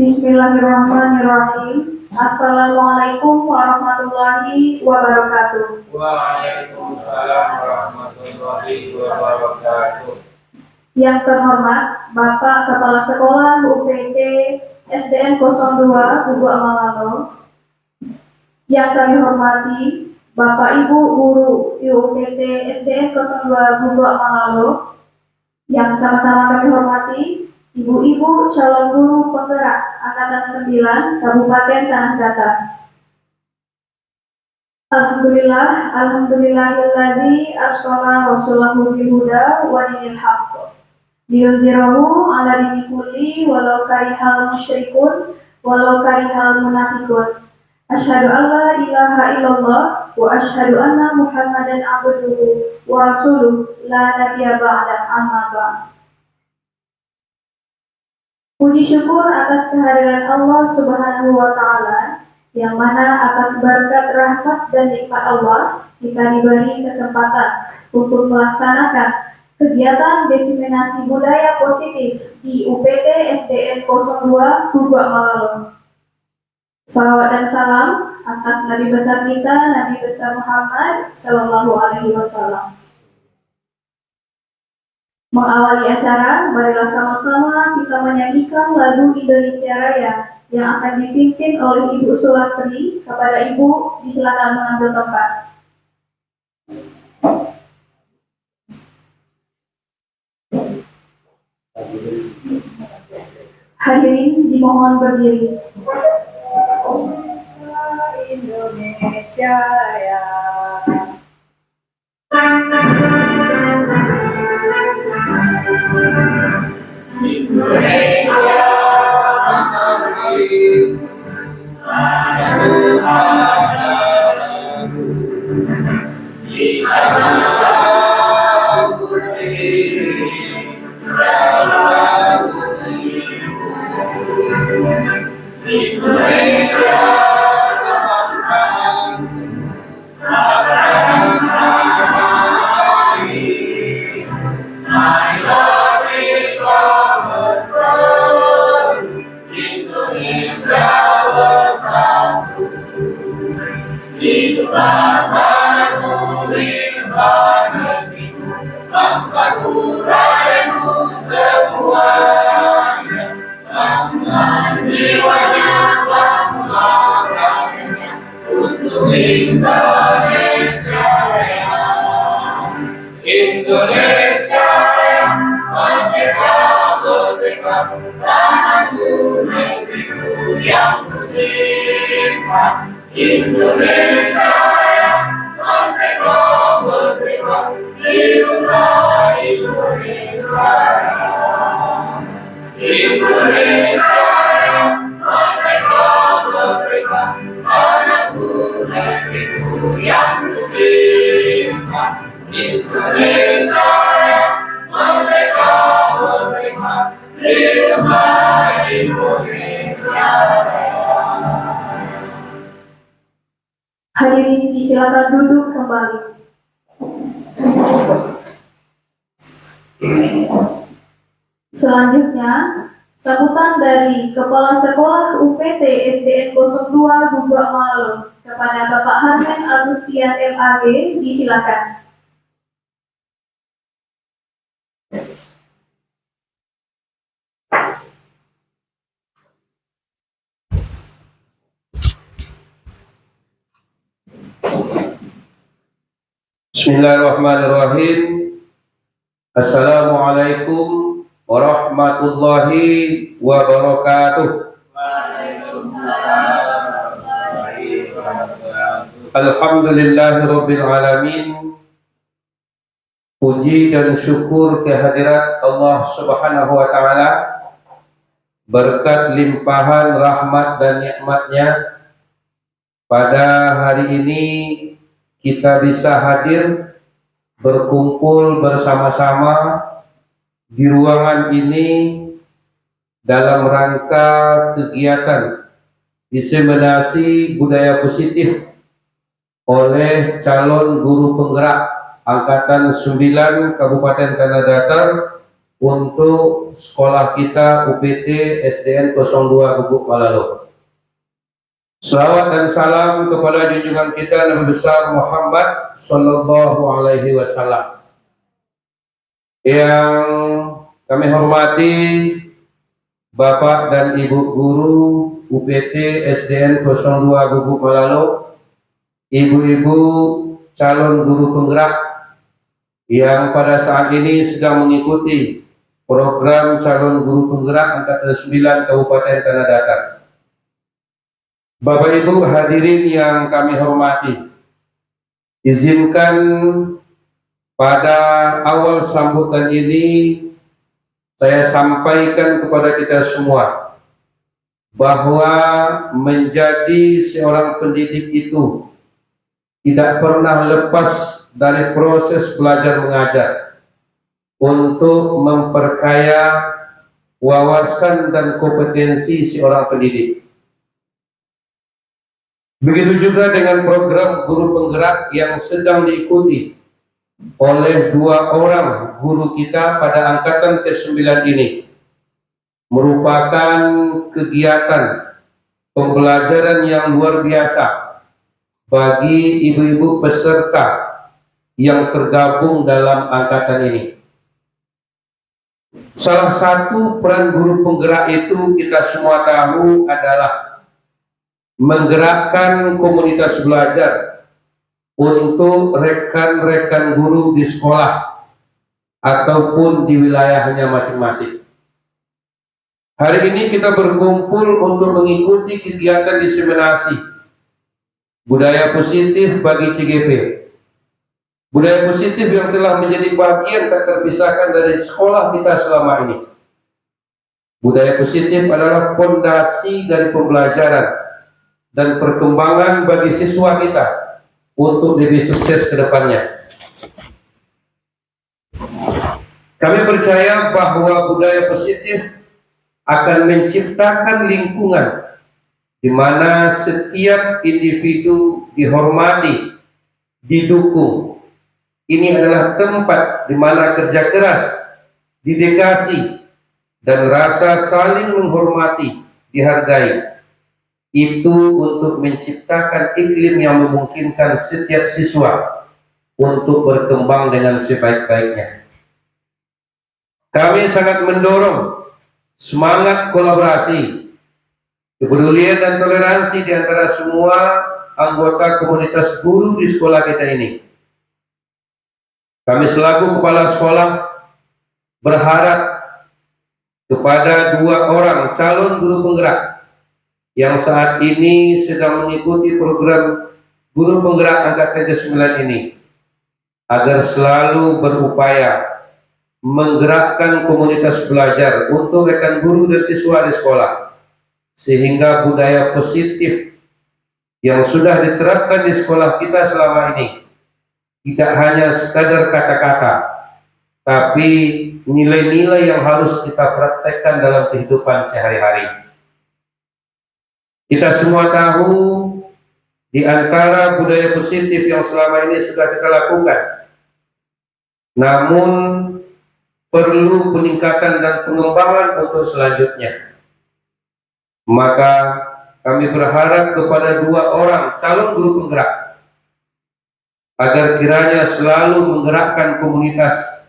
Bismillahirrahmanirrahim. Assalamualaikum warahmatullahi wabarakatuh. Waalaikumsalam warahmatullahi wabarakatuh. Yang terhormat Bapak Kepala Sekolah UPT SDN 02 Bubak Malalo. Yang kami hormati Bapak Ibu Guru UPT SDN 02 Bubak Malalo. Yang sama-sama kami hormati Ibu-ibu calon guru penggerak Angkatan 9 Kabupaten Tanah Datar. Alhamdulillahilladzi arsala rasulahu bil huda wa dinil haqq liyudhhirahu 'ala dini kulli walau karihal musyrikun walau karihal munafiqun. Asyhadu an la ilaha illallah wa asyhadu anna Muhammadan abduhu wa rasuluh la nabiyya ba'da, amma ba'd. Puji syukur atas kehadiran Allah Subhanahu wa Ta'ala, yang mana atas berkat rahmat dan nikmat Allah kita diberi kesempatan untuk melaksanakan kegiatan diseminasi budaya positif di UPT SDN 02 Bubak Malalo. Salawat dan salam atas Nabi besar kita, Nabi besar Muhammad Sallallahu Alaihi Wasallam. Mengawali acara, marilah sama-sama kita menyanyikan lagu Indonesia Raya yang akan dipimpin oleh Ibu Sulastri. Kepada Ibu, disilakan mengambil tempat. Hadirin dimohon berdiri. Indonesia Raya. Indonesia Negeri Tuhan, di sana berdiri dalam Indonesia bangsa bangsaku, rakyatku semuanya, bangga jiwanya, bangunlah karyanya untuk Indonesia Raya. Indonesia Raya, merdeka, merdeka, tanahku, negeriku yang kucinta. Indonesia Raya, merdeka, merdeka, hiduplah Indonesia Raya. Indonesia Raya, merdeka, merdeka, tanahku, negeriku yang kucinta. Indonesia Raya, merdeka, merdeka, hiduplah Indonesia Raya. Hadirin disilakan duduk kembali. Selanjutnya, sambutan dari Kepala Sekolah UPT SDN 02 Bubak Malalo kepada Bapak Harmen Agustian MAG, disilakan. Bismillahirrahmanirrahim. Assalamualaikum warahmatullahi wabarakatuh. Waalaikumsalam warahmatullahi wabarakatuh. Alhamdulillahirabbil alamin. Puji dan syukur kehadirat Allah Subhanahu wa taala, berkat limpahan rahmat dan nikmatnya pada hari ini kita bisa hadir berkumpul bersama-sama di ruangan ini dalam rangka kegiatan diseminasi budaya positif oleh calon guru penggerak Angkatan 9 Kabupaten Tanah Datar untuk sekolah kita UPT SDN 02 Gubuk Malalo. Salawat dan salam kepada junjungan kita Nabi besar Muhammad Sallallahu Alaihi Wasallam. Yang kami hormati Bapak dan Ibu Guru UPT SDN 02 Gubuk Malalo, Ibu-ibu calon guru penggerak yang pada saat ini sedang mengikuti program calon guru penggerak angkatan 9 Kabupaten Tanah Datar. Bapak Ibu hadirin yang kami hormati, izinkan pada awal sambutan ini saya sampaikan kepada kita semua bahwa menjadi seorang pendidik itu tidak pernah lepas dari proses belajar mengajar untuk memperkaya wawasan dan kompetensi seorang pendidik. Begitu juga dengan program guru penggerak yang sedang diikuti oleh 2 orang guru kita pada angkatan ke-9 ini, merupakan kegiatan pembelajaran yang luar biasa bagi ibu-ibu peserta yang tergabung dalam angkatan ini. Salah satu peran guru penggerak itu kita semua tahu adalah menggerakkan komunitas belajar untuk rekan-rekan guru di sekolah ataupun di wilayahnya masing-masing. Hari ini kita berkumpul untuk mengikuti kegiatan diseminasi budaya positif bagi CGP. Budaya positif yang telah menjadi bagian tak terpisahkan dari sekolah kita selama ini. Budaya positif adalah fondasi dari pembelajaran dan perkembangan bagi siswa kita untuk lebih sukses ke depannya. Kami percaya bahwa budaya positif akan menciptakan lingkungan di mana setiap individu dihormati, didukung. Ini adalah tempat di mana kerja keras, dedikasi, dan rasa saling menghormati dihargai. Itu untuk menciptakan iklim yang memungkinkan setiap siswa untuk berkembang dengan sebaik-baiknya. Kami sangat mendorong semangat kolaborasi, kepedulian dan toleransi di antara semua anggota komunitas guru di sekolah kita ini. Kami selaku kepala sekolah berharap kepada 2 orang calon guru penggerak yang saat ini sedang mengikuti program guru penggerak angkatan ke-9 ini, agar selalu berupaya menggerakkan komunitas belajar untuk rekan guru dan siswa di sekolah, sehingga budaya positif yang sudah diterapkan di sekolah kita selama ini tidak hanya sekadar kata-kata, tapi nilai-nilai yang harus kita praktekkan dalam kehidupan sehari-hari. Kita semua tahu di antara budaya positif yang selama ini sudah kita lakukan, namun perlu peningkatan dan pengembangan untuk selanjutnya. Maka kami berharap kepada 2 orang calon guru penggerak agar kiranya selalu menggerakkan komunitas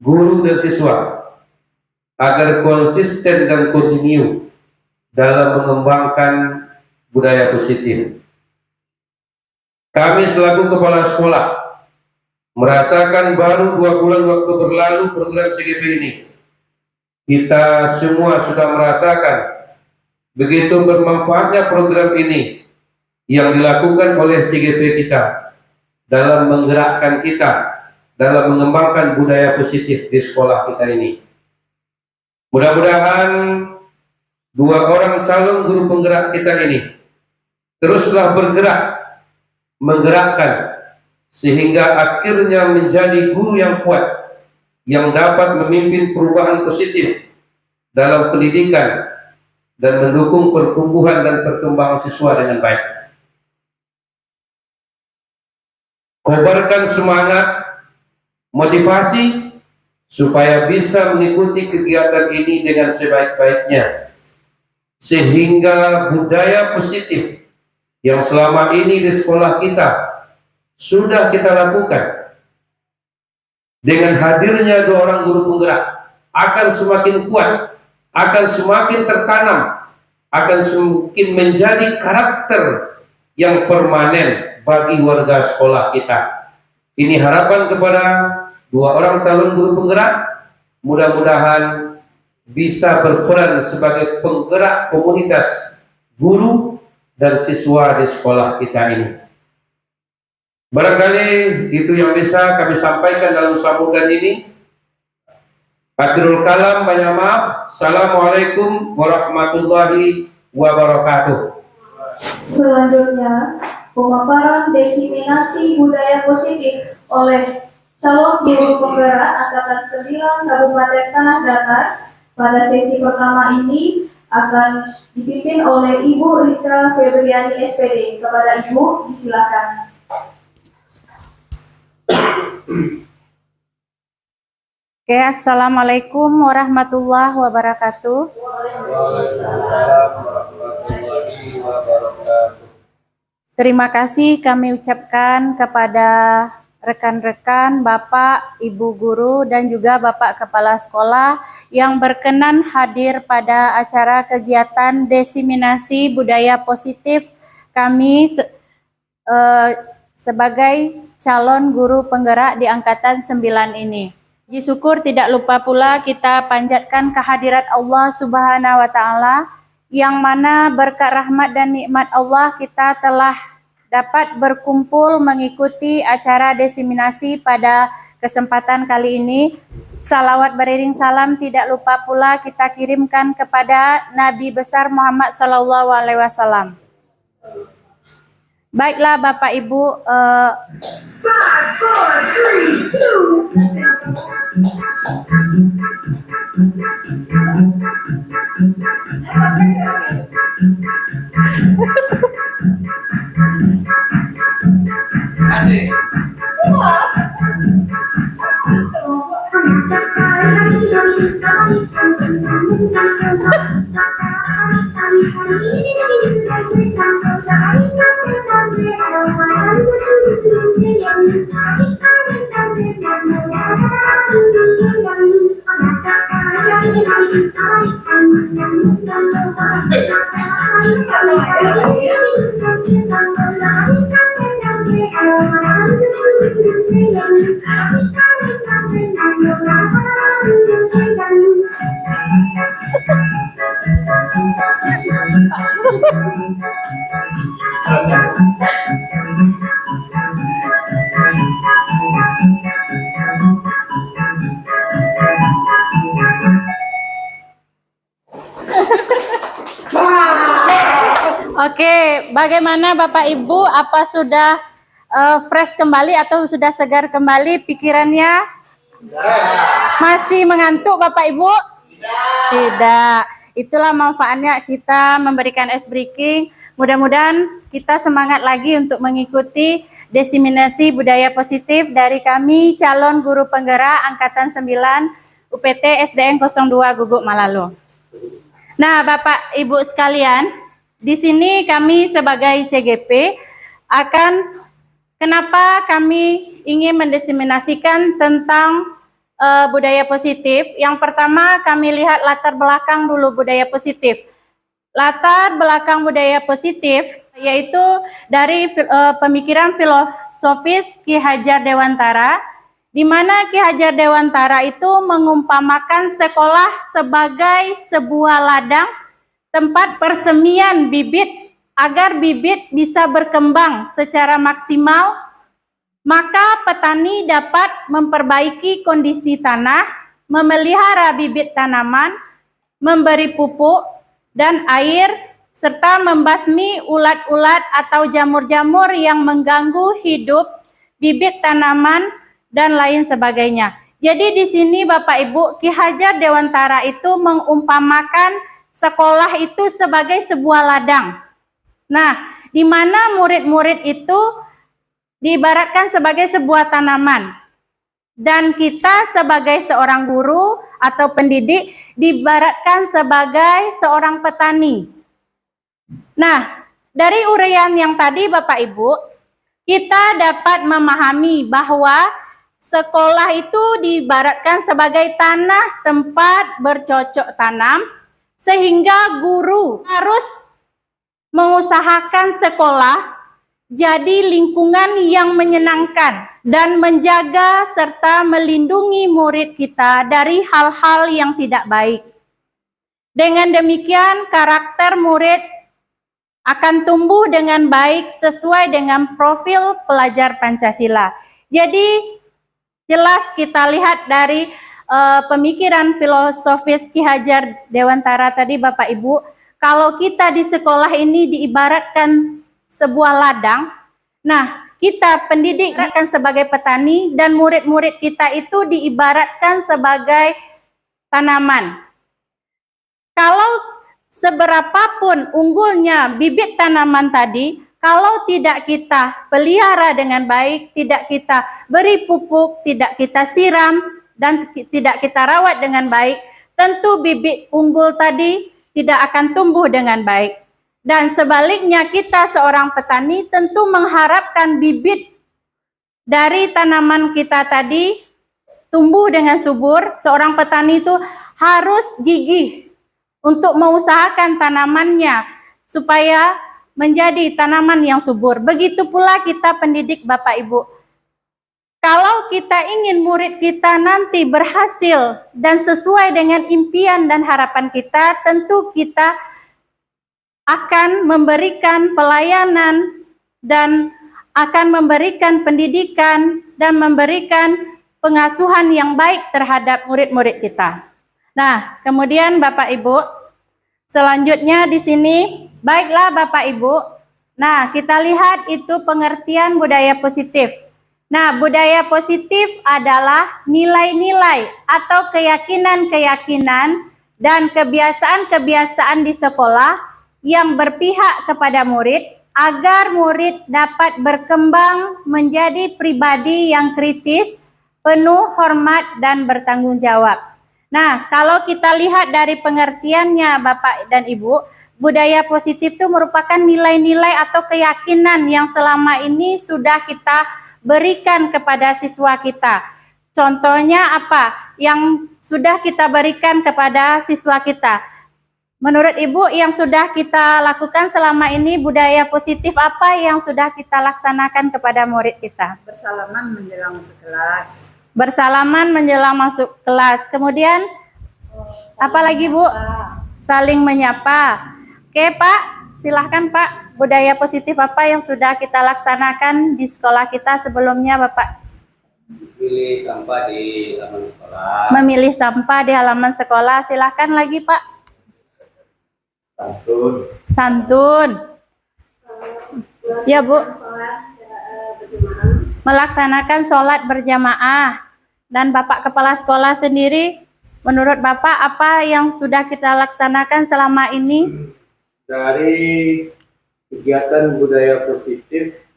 guru dan siswa agar konsisten dan kontinu dalam mengembangkan budaya positif. Kami selaku kepala sekolah merasakan baru 2 bulan waktu berlalu program CGP ini. Kita semua sudah merasakan begitu bermanfaatnya program ini yang dilakukan oleh CGP kita dalam menggerakkan kita dalam mengembangkan budaya positif di sekolah kita ini. Mudah-mudahan 2 orang calon guru penggerak kita ini teruslah bergerak, menggerakkan, sehingga akhirnya menjadi guru yang kuat, yang dapat memimpin perubahan positif dalam pendidikan dan mendukung pertumbuhan dan perkembangan siswa dengan baik. Kobarkan semangat, motivasi, supaya bisa mengikuti kegiatan ini dengan sebaik-baiknya, sehingga budaya positif yang selama ini di sekolah kita sudah kita lakukan dengan hadirnya 2 orang guru penggerak akan semakin kuat, akan semakin tertanam, akan semakin menjadi karakter yang permanen bagi warga sekolah kita. Ini harapan kepada 2 orang calon guru penggerak, mudah-mudahan bisa berperan sebagai penggerak komunitas guru dan siswa di sekolah kita ini. Barangkali itu yang bisa kami sampaikan dalam sambutan ini. Akhirul kalam, banyak maaf. Assalamualaikum warahmatullahi wabarakatuh. Selanjutnya, pemaparan diseminasi budaya positif oleh calon guru penggerak Angkatan 9 Kabupaten Tanah Datar pada sesi pertama ini akan dipimpin oleh Ibu Rika Febriani SPD. Kepada Ibu, disilakan. Oke, Assalamualaikum warahmatullahi wabarakatuh. Terima kasih kami ucapkan kepada rekan-rekan, Bapak, Ibu Guru, dan juga Bapak Kepala Sekolah yang berkenan hadir pada acara kegiatan diseminasi budaya positif kami sebagai calon guru penggerak di Angkatan 9 ini. Puji syukur tidak lupa pula kita panjatkan kehadirat Allah Subhanahu wa Ta'ala, yang mana berkat rahmat dan nikmat Allah kita telah dapat berkumpul mengikuti acara diseminasi pada kesempatan kali ini. Salawat beriring salam tidak lupa pula kita kirimkan kepada Nabi besar Muhammad Sallallahu Alaihi Wasallam. Baiklah Bapak Ibu, oke, bagaimana Bapak Ibu? Apa sudah fresh kembali atau sudah segar kembali pikirannya? Masih mengantuk Bapak Ibu? Tidak. Itulah manfaatnya kita memberikan ice breaking. Mudah-mudahan kita semangat lagi untuk mengikuti diseminasi budaya positif dari kami calon guru penggerak Angkatan 9 UPT SDN 02 Guguk Malalu. Nah, Bapak Ibu sekalian, di sini kami sebagai CGP kenapa kami ingin mendiseminasikan tentang budaya positif. Yang pertama kami lihat latar belakang dulu budaya positif. Latar belakang budaya positif yaitu dari pemikiran filosofis Ki Hajar Dewantara, di mana Ki Hajar Dewantara itu mengumpamakan sekolah sebagai sebuah ladang tempat persemian bibit agar bibit bisa berkembang secara maksimal. Maka petani dapat memperbaiki kondisi tanah, memelihara bibit tanaman, memberi pupuk dan air, serta membasmi ulat-ulat atau jamur-jamur yang mengganggu hidup bibit tanaman dan lain sebagainya. Jadi di sini Bapak Ibu, Ki Hajar Dewantara itu mengumpamakan sekolah itu sebagai sebuah ladang. Nah, di mana murid-murid itu diibaratkan sebagai sebuah tanaman. Dan kita sebagai seorang guru atau pendidik diibaratkan sebagai seorang petani. Nah, dari uraian yang tadi Bapak Ibu, kita dapat memahami bahwa sekolah itu diibaratkan sebagai tanah tempat bercocok tanam, sehingga guru harus mengusahakan sekolah jadi lingkungan yang menyenangkan dan menjaga serta melindungi murid kita dari hal-hal yang tidak baik. Dengan demikian, karakter murid akan tumbuh dengan baik sesuai dengan profil pelajar Pancasila. Jadi, jelas kita lihat dari pemikiran filosofis Ki Hajar Dewantara tadi Bapak Ibu, kalau kita di sekolah ini diibaratkan sebuah ladang, nah kita pendidik akan sebagai petani dan murid-murid kita itu diibaratkan sebagai tanaman. Kalau seberapapun unggulnya bibit tanaman tadi, kalau tidak kita pelihara dengan baik, tidak kita beri pupuk, tidak kita siram, dan tidak kita rawat dengan baik, tentu bibit unggul tadi tidak akan tumbuh dengan baik. Dan sebaliknya kita seorang petani tentu mengharapkan bibit dari tanaman kita tadi tumbuh dengan subur. Seorang petani itu harus gigih untuk mengusahakan tanamannya supaya menjadi tanaman yang subur. Begitu pula kita pendidik Bapak Ibu. Kalau kita ingin murid kita nanti berhasil dan sesuai dengan impian dan harapan kita, tentu kita akan memberikan pelayanan dan akan memberikan pendidikan dan memberikan pengasuhan yang baik terhadap murid-murid kita. Nah, kemudian Bapak Ibu, selanjutnya di sini, baiklah Bapak Ibu. Nah, kita lihat itu pengertian budaya positif. Nah, budaya positif adalah nilai-nilai atau keyakinan-keyakinan dan kebiasaan-kebiasaan di sekolah yang berpihak kepada murid agar murid dapat berkembang menjadi pribadi yang kritis, penuh hormat dan bertanggung jawab. Nah, kalau kita lihat dari pengertiannya Bapak dan Ibu, budaya positif itu merupakan nilai-nilai atau keyakinan yang selama ini sudah kita berikan kepada siswa kita. Contohnya apa yang sudah kita berikan kepada siswa kita? Menurut Ibu, yang sudah kita lakukan selama ini, budaya positif apa yang sudah kita laksanakan kepada murid kita? Bersalaman menjelang masuk kelas. Bersalaman menjelang masuk kelas. Kemudian, apa lagi Bu? Saling menyapa. Oke Pak, silahkan Pak. Budaya positif apa yang sudah kita laksanakan di sekolah kita sebelumnya Bapak? Memilih sampah di halaman sekolah. Memilih sampah di halaman sekolah. Silahkan lagi Pak. Santun. Santun. Ya Bu. Melaksanakan sholat berjamaah. Dan Bapak Kepala Sekolah sendiri, menurut Bapak apa yang sudah kita laksanakan selama ini? Dari kegiatan budaya positif,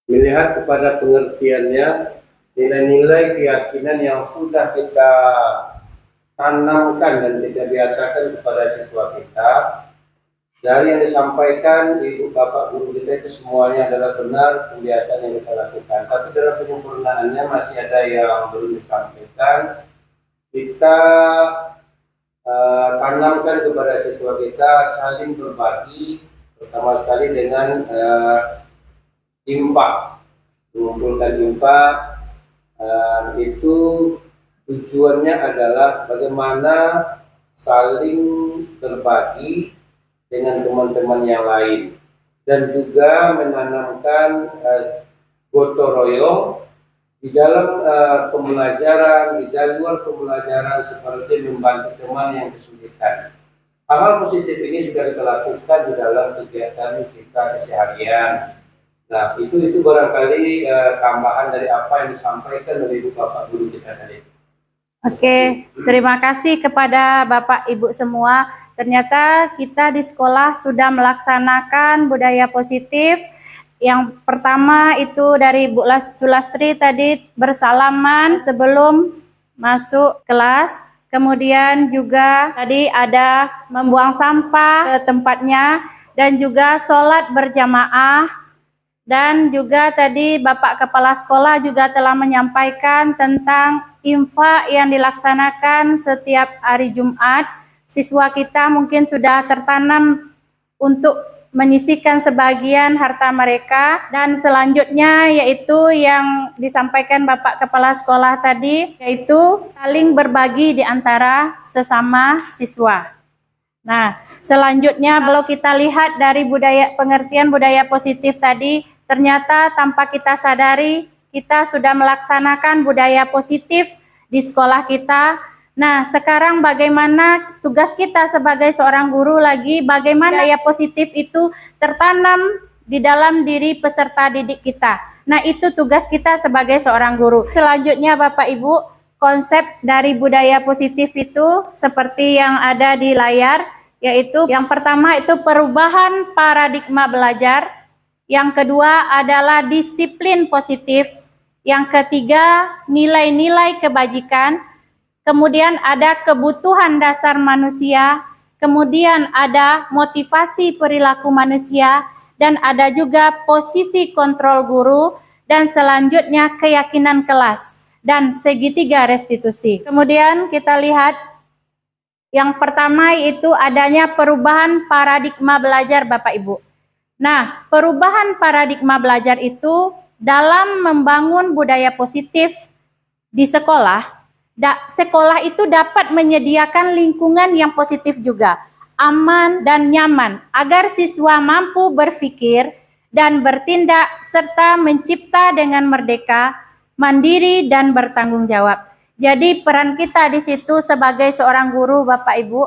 melihat kepada pengertiannya, nilai-nilai keyakinan yang sudah kita tanamkan dan kita biasakan kepada siswa kita. Dari yang disampaikan Ibu Bapak Guru kita itu semuanya adalah benar kebiasaan yang kita lakukan. Tapi dalam penyempurnaannya masih ada yang belum disampaikan. Kita tanamkan kepada siswa kita saling berbagi, pertama sekali dengan infak, mengumpulkan infak. Itu tujuannya adalah bagaimana saling berbagi dengan teman-teman yang lain dan juga menanamkan gotong royong di dalam pembelajaran, di luar pembelajaran seperti membantu teman yang kesulitan. Hal-hal positif ini sudah kita lakukan di dalam kegiatan kita keseharian. Nah, itu barangkali tambahan dari apa yang disampaikan oleh Ibu Bapak Guru kita tadi. Oke, terima kasih kepada Bapak Ibu semua. Ternyata kita di sekolah sudah melaksanakan budaya positif Yang pertama itu dari Bu Sulastri tadi bersalaman sebelum masuk kelas. Kemudian juga tadi ada membuang sampah ke tempatnya dan juga sholat berjamaah. Dan juga tadi Bapak Kepala Sekolah juga telah menyampaikan tentang infak yang dilaksanakan setiap hari Jumat. Siswa kita mungkin sudah tertanam untuk menyisihkan sebagian harta mereka, dan selanjutnya yaitu yang disampaikan Bapak Kepala Sekolah tadi, yaitu saling berbagi di antara sesama siswa. Nah, selanjutnya kalau kita lihat dari pengertian budaya positif tadi, ternyata tanpa kita sadari kita sudah melaksanakan budaya positif di sekolah kita. Nah, sekarang bagaimana tugas kita sebagai seorang guru lagi, bagaimana budaya positif itu tertanam di dalam diri peserta didik kita. Nah, itu tugas kita sebagai seorang guru. Selanjutnya Bapak Ibu, konsep dari budaya positif itu seperti yang ada di layar, yaitu yang pertama itu perubahan paradigma belajar, yang kedua adalah disiplin positif, yang ketiga nilai-nilai kebajikan, kemudian ada kebutuhan dasar manusia, kemudian ada motivasi perilaku manusia, dan ada juga posisi kontrol guru, dan selanjutnya keyakinan kelas, dan segitiga restitusi. Kemudian kita lihat yang pertama yaitu adanya perubahan paradigma belajar Bapak Ibu. Nah, perubahan paradigma belajar itu dalam membangun budaya positif di sekolah, sekolah itu dapat menyediakan lingkungan yang positif juga, aman dan nyaman, agar siswa mampu berpikir dan bertindak serta mencipta dengan merdeka, mandiri dan bertanggung jawab. Jadi peran kita di situ sebagai seorang guru Bapak Ibu,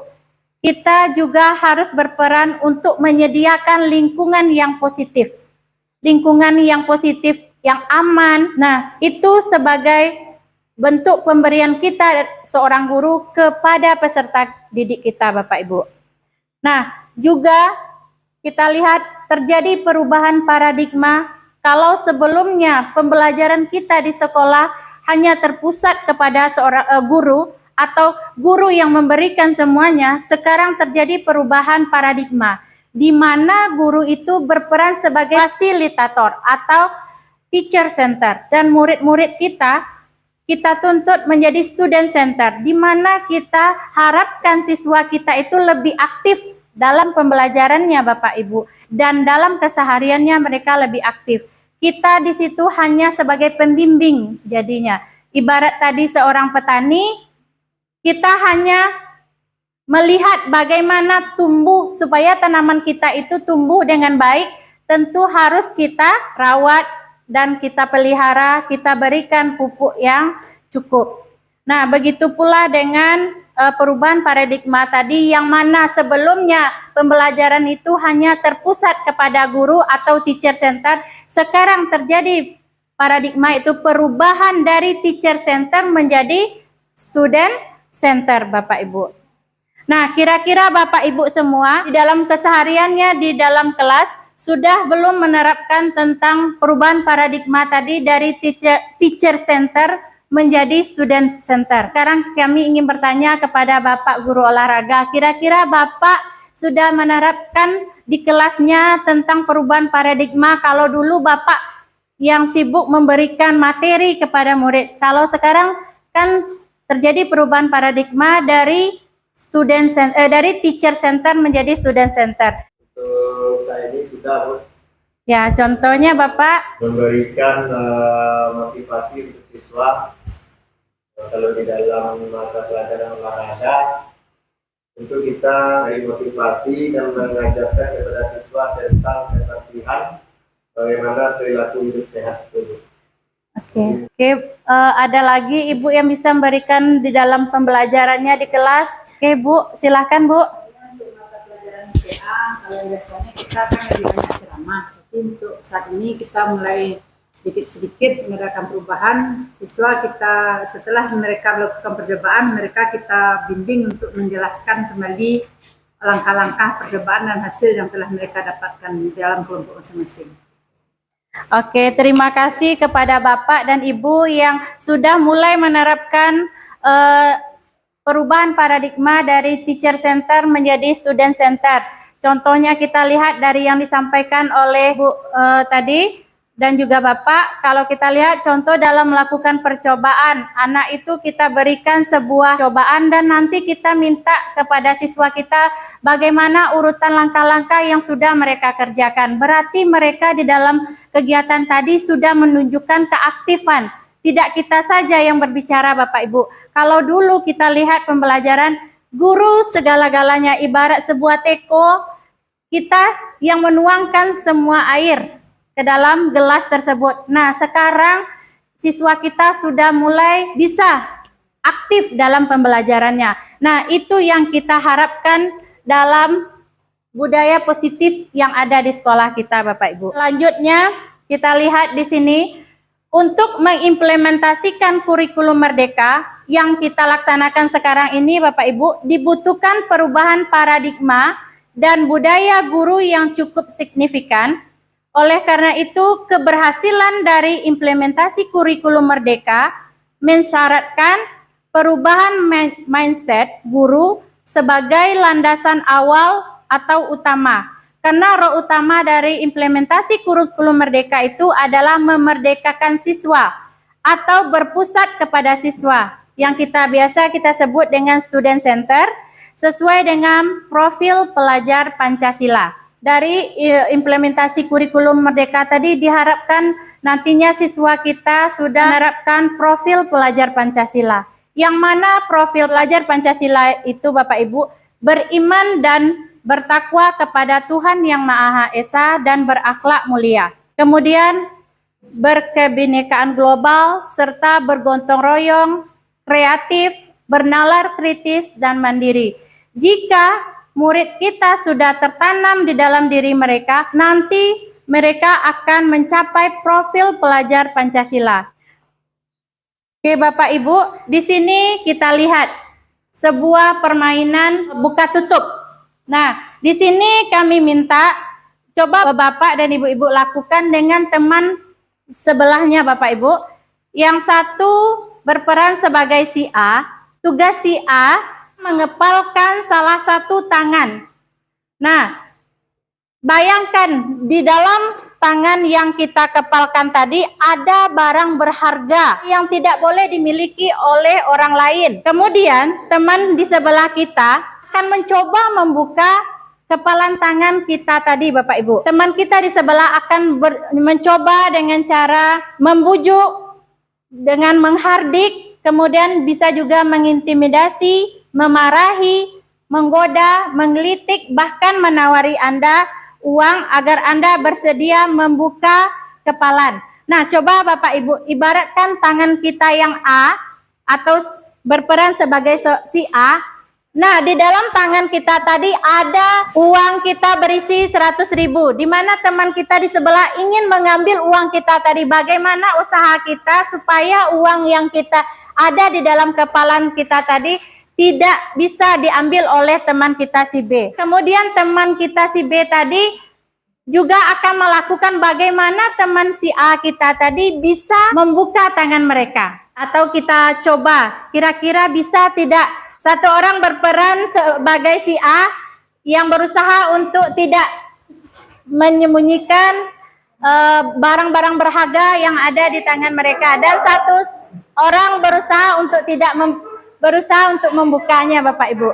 kita juga harus berperan untuk menyediakan lingkungan yang positif. Lingkungan yang positif, yang aman. Nah, itu sebagai bentuk pemberian kita seorang guru kepada peserta didik kita Bapak Ibu. Nah, juga kita lihat terjadi perubahan paradigma. Kalau sebelumnya pembelajaran kita di sekolah hanya terpusat kepada seorang guru atau guru yang memberikan semuanya, sekarang terjadi perubahan paradigma di mana guru itu berperan sebagai fasilitator atau teacher center, dan murid-murid kita tuntut menjadi student center, di mana kita harapkan siswa kita itu lebih aktif dalam pembelajarannya Bapak Ibu, dan dalam kesehariannya mereka lebih aktif. Kita di situ hanya sebagai pembimbing jadinya. Ibarat tadi seorang petani, kita hanya melihat bagaimana tumbuh supaya tanaman kita itu tumbuh dengan baik, tentu harus kita rawat dan kita pelihara, kita berikan pupuk yang cukup. Nah, begitu pula dengan perubahan paradigma tadi, yang mana sebelumnya pembelajaran itu hanya terpusat kepada guru atau teacher center, sekarang terjadi paradigma itu perubahan dari teacher center menjadi student center Bapak Ibu. Nah, kira-kira Bapak Ibu semua di dalam kesehariannya di dalam kelas sudah belum menerapkan tentang perubahan paradigma tadi dari teacher center menjadi student center? Sekarang kami ingin bertanya kepada Bapak Guru Olahraga, kira-kira Bapak sudah menerapkan di kelasnya tentang perubahan paradigma? Kalau dulu Bapak yang sibuk memberikan materi kepada murid, kalau sekarang kan terjadi perubahan paradigma dari dari teacher center menjadi student center. Untuk saya ini sudah Bu, Ya, contohnya Bapak memberikan motivasi untuk siswa. Kalau di dalam mata pelajaran olahraga, untuk kita beri motivasi dan mengajarkan kepada siswa tentang kebersihan, bagaimana perilaku hidup sehat itu. Oke, ada lagi Ibu yang bisa memberikan di dalam pembelajarannya di kelas? Oke Bu, silahkan Bu. Untuk mata pelajaran PA, kalau biasanya kita kan lebih banyak ceramah, tapi untuk saat ini kita mulai sedikit-sedikit mengadakan perubahan. Siswa kita setelah mereka melakukan percobaan, mereka kita bimbing untuk menjelaskan kembali langkah-langkah percobaan dan hasil yang telah mereka dapatkan di dalam kelompok masing-masing. Oke, terima kasih kepada Bapak dan Ibu yang sudah mulai menerapkan perubahan paradigma dari teacher center menjadi student center. Contohnya kita lihat dari yang disampaikan oleh Bu tadi dan juga Bapak, kalau kita lihat contoh dalam melakukan percobaan, anak itu kita berikan sebuah cobaan dan nanti kita minta kepada siswa kita bagaimana urutan langkah-langkah yang sudah mereka kerjakan. Berarti mereka di dalam kegiatan tadi sudah menunjukkan keaktifan. Tidak kita saja yang berbicara Bapak Ibu. Kalau dulu kita lihat pembelajaran guru segala-galanya ibarat sebuah teko, kita yang menuangkan semua air ke dalam gelas tersebut. Nah, sekarang siswa kita sudah mulai bisa aktif dalam pembelajarannya. Nah, itu yang kita harapkan dalam budaya positif yang ada di sekolah kita, Bapak Ibu. Selanjutnya, kita lihat di sini, untuk mengimplementasikan kurikulum merdeka yang kita laksanakan sekarang ini, Bapak Ibu, dibutuhkan perubahan paradigma dan budaya guru yang cukup signifikan. Oleh karena itu, keberhasilan dari implementasi kurikulum merdeka mensyaratkan perubahan mindset guru sebagai landasan awal atau utama. Karena roh utama dari implementasi kurikulum merdeka itu adalah memerdekakan siswa atau berpusat kepada siswa yang biasa kita sebut dengan student center sesuai dengan profil pelajar Pancasila. Dari implementasi kurikulum merdeka tadi diharapkan nantinya siswa kita sudah menerapkan profil pelajar Pancasila. Yang mana profil pelajar Pancasila itu Bapak Ibu beriman dan bertakwa kepada Tuhan Yang Maha Esa dan berakhlak mulia. Kemudian berkebinekaan global serta bergotong royong, kreatif, bernalar kritis dan mandiri. Jika murid kita sudah tertanam di dalam diri mereka, nanti mereka akan mencapai profil pelajar Pancasila. Oke Bapak Ibu, di sini kita lihat sebuah permainan buka tutup. Nah, di sini kami minta coba Bapak dan Ibu-ibu lakukan dengan teman sebelahnya Bapak Ibu. Yang satu berperan sebagai si A, tugas si A mengepalkan salah satu tangan. Nah, bayangkan di dalam tangan yang kita kepalkan tadi ada barang berharga yang tidak boleh dimiliki oleh orang lain. Kemudian teman di sebelah kita akan mencoba membuka kepalan tangan kita tadi Bapak Ibu. Teman kita di sebelah akan mencoba dengan cara membujuk, dengan menghardik, kemudian bisa juga mengintimidasi, memarahi, menggoda, menggelitik, bahkan menawari Anda uang agar Anda bersedia membuka kepalan. Nah, coba Bapak Ibu ibaratkan tangan kita yang A atau berperan sebagai si A. Nah, di dalam tangan kita tadi ada uang kita berisi 100.000, di mana teman kita di sebelah ingin mengambil uang kita tadi. Bagaimana usaha kita supaya uang yang kita ada di dalam kepalan kita tadi tidak bisa diambil oleh teman kita si B. Kemudian teman kita si B tadi juga akan melakukan bagaimana teman si A kita tadi bisa membuka tangan mereka. Atau kita coba, kira-kira bisa tidak satu orang berperan sebagai si A yang berusaha untuk tidak menyembunyikan barang-barang berharga yang ada di tangan mereka. Dan satu orang berusaha untuk membukanya Bapak Ibu.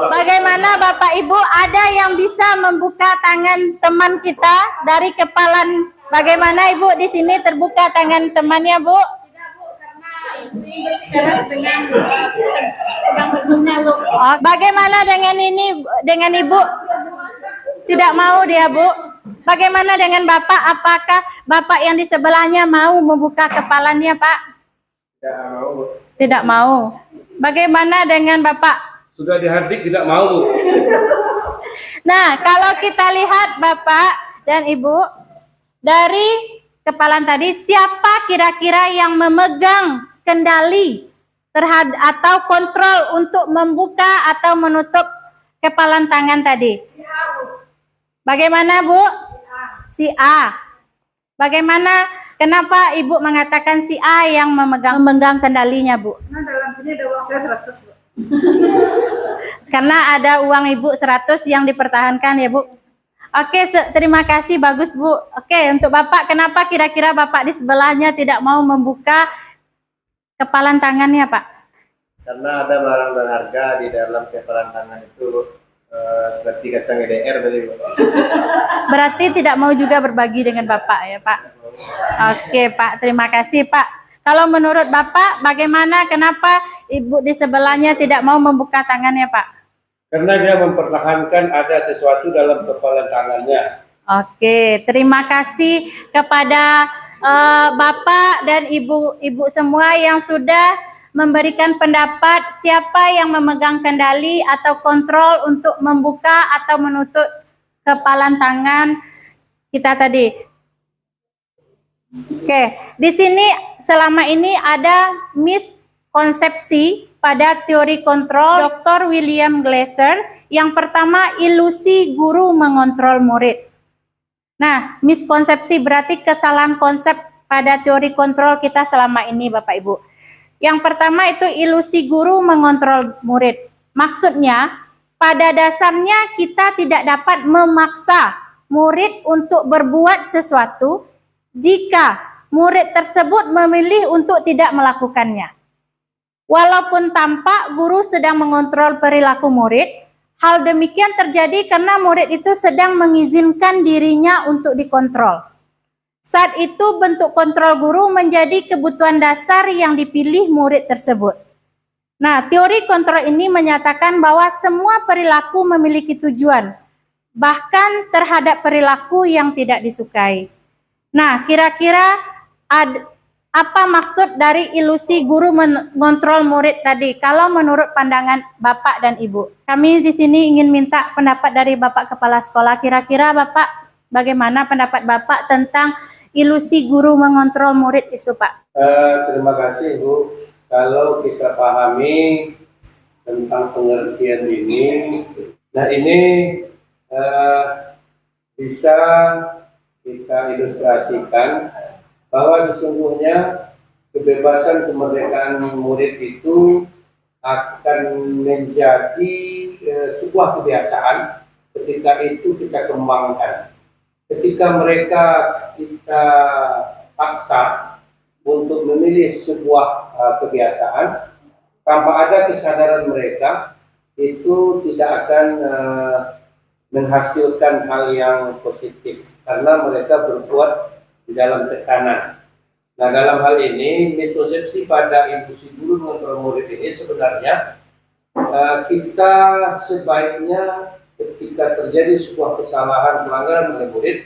Bagaimana Bapak Ibu, ada yang bisa membuka tangan teman kita dari kepalan? Bagaimana Ibu, di sini terbuka tangan temannya Bu? Oh, bagaimana dengan ini, dengan Ibu? Tidak mau dia Bu. Bagaimana dengan Bapak? Apakah Bapak yang di sebelahnya mau membuka kepalanya Pak? Tidak mau. Tidak mau. Bagaimana dengan Bapak? Sudah dihardik tidak mau Bu. Nah, kalau kita lihat Bapak dan Ibu, dari kepalan tadi siapa kira-kira yang memegang kendali terhadap atau kontrol untuk membuka atau menutup kepalan tangan tadi? Bagaimana Bu? Si A. Bagaimana? Kenapa Ibu mengatakan si A yang memegang kendalinya Bu? Nah, dalam sini ada uang saya 100, Bu. Karena ada uang Ibu 100 yang dipertahankan ya Bu. Oke, terima kasih, bagus Bu. Oke, untuk Bapak, kenapa kira-kira Bapak di sebelahnya tidak mau membuka kepalan tangannya Pak? Karena ada barang berharga di dalam kepalan tangan itu, seperti kacang EDR tadi, Bu. Berarti tidak mau juga berbagi dengan Bapak ya Pak? Oke Pak, terima kasih Pak. Kalau menurut Bapak, bagaimana, kenapa Ibu di sebelahnya tidak mau membuka tangannya Pak? Karena dia mempertahankan ada sesuatu dalam kepala tangannya. Oke, terima kasih kepada Bapak dan Ibu semua yang sudah memberikan pendapat siapa yang memegang kendali atau kontrol untuk membuka atau menutup kepalan tangan kita tadi. Oke, di sini selama ini ada miskonsepsi pada teori kontrol Dr. William Glasser. Yang pertama, ilusi guru mengontrol murid. Nah, miskonsepsi berarti kesalahan konsep pada teori kontrol kita selama ini Bapak Ibu. Yang pertama itu ilusi guru mengontrol murid. Maksudnya, pada dasarnya kita tidak dapat memaksa murid untuk berbuat sesuatu jika murid tersebut memilih untuk tidak melakukannya. Walaupun tampak guru sedang mengontrol perilaku murid, hal demikian terjadi karena murid itu sedang mengizinkan dirinya untuk dikontrol. Saat itu bentuk kontrol guru menjadi kebutuhan dasar yang dipilih murid tersebut. Nah, teori kontrol ini menyatakan bahwa semua perilaku memiliki tujuan, bahkan terhadap perilaku yang tidak disukai. Nah, kira-kira apa maksud dari ilusi guru mengontrol murid tadi? Kalau menurut pandangan Bapak dan Ibu, kami di sini ingin minta pendapat dari Bapak Kepala Sekolah. Kira-kira Bapak, bagaimana pendapat Bapak tentang ilusi guru mengontrol murid itu, Pak? Terima kasih Bu. Kalau kita pahami tentang pengertian ini, nah ini bisa kita ilustrasikan bahwa sesungguhnya kebebasan kemerdekaan murid itu akan menjadi sebuah kebiasaan ketika itu kita kembangkan. Ketika mereka kita paksa untuk memilih sebuah kebiasaan, tanpa ada kesadaran mereka, itu tidak akan menghasilkan hal yang positif karena mereka berbuat di dalam tekanan. Nah, dalam hal ini miskonsepsi pada ilusi guru mengontrol murid ini sebenarnya kita sebaiknya ketika terjadi sebuah kesalahan pelanggaran oleh murid,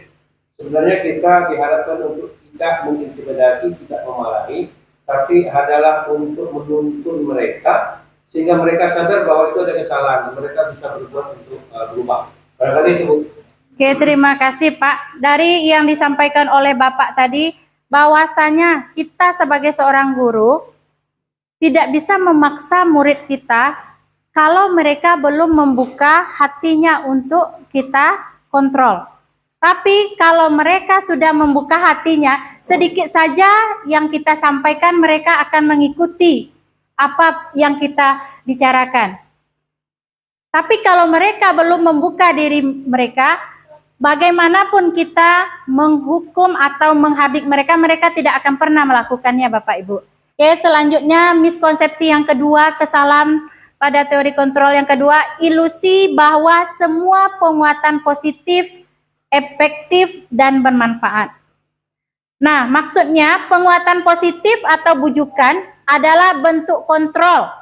sebenarnya kita diharapkan untuk tidak mengintimidasi, tidak memarahi, tapi adalah untuk menuntun mereka sehingga mereka sadar bahwa itu ada kesalahan, mereka bisa berbuat untuk berubah. Barangkali itu, Bu. Oke, terima kasih Pak. Dari yang disampaikan oleh Bapak tadi, bahwasanya kita sebagai seorang guru tidak bisa memaksa murid kita kalau mereka belum membuka hatinya untuk kita kontrol. Tapi kalau mereka sudah membuka hatinya, sedikit saja yang kita sampaikan mereka akan mengikuti apa yang kita bicarakan. Tapi kalau mereka belum membuka diri mereka, bagaimanapun kita menghukum atau menghardik mereka, mereka tidak akan pernah melakukannya Bapak Ibu. Oke, selanjutnya miskonsepsi yang kedua, kesalahan pada teori kontrol yang kedua, ilusi bahwa semua penguatan positif, efektif, dan bermanfaat. Nah, maksudnya penguatan positif atau bujukan adalah bentuk kontrol.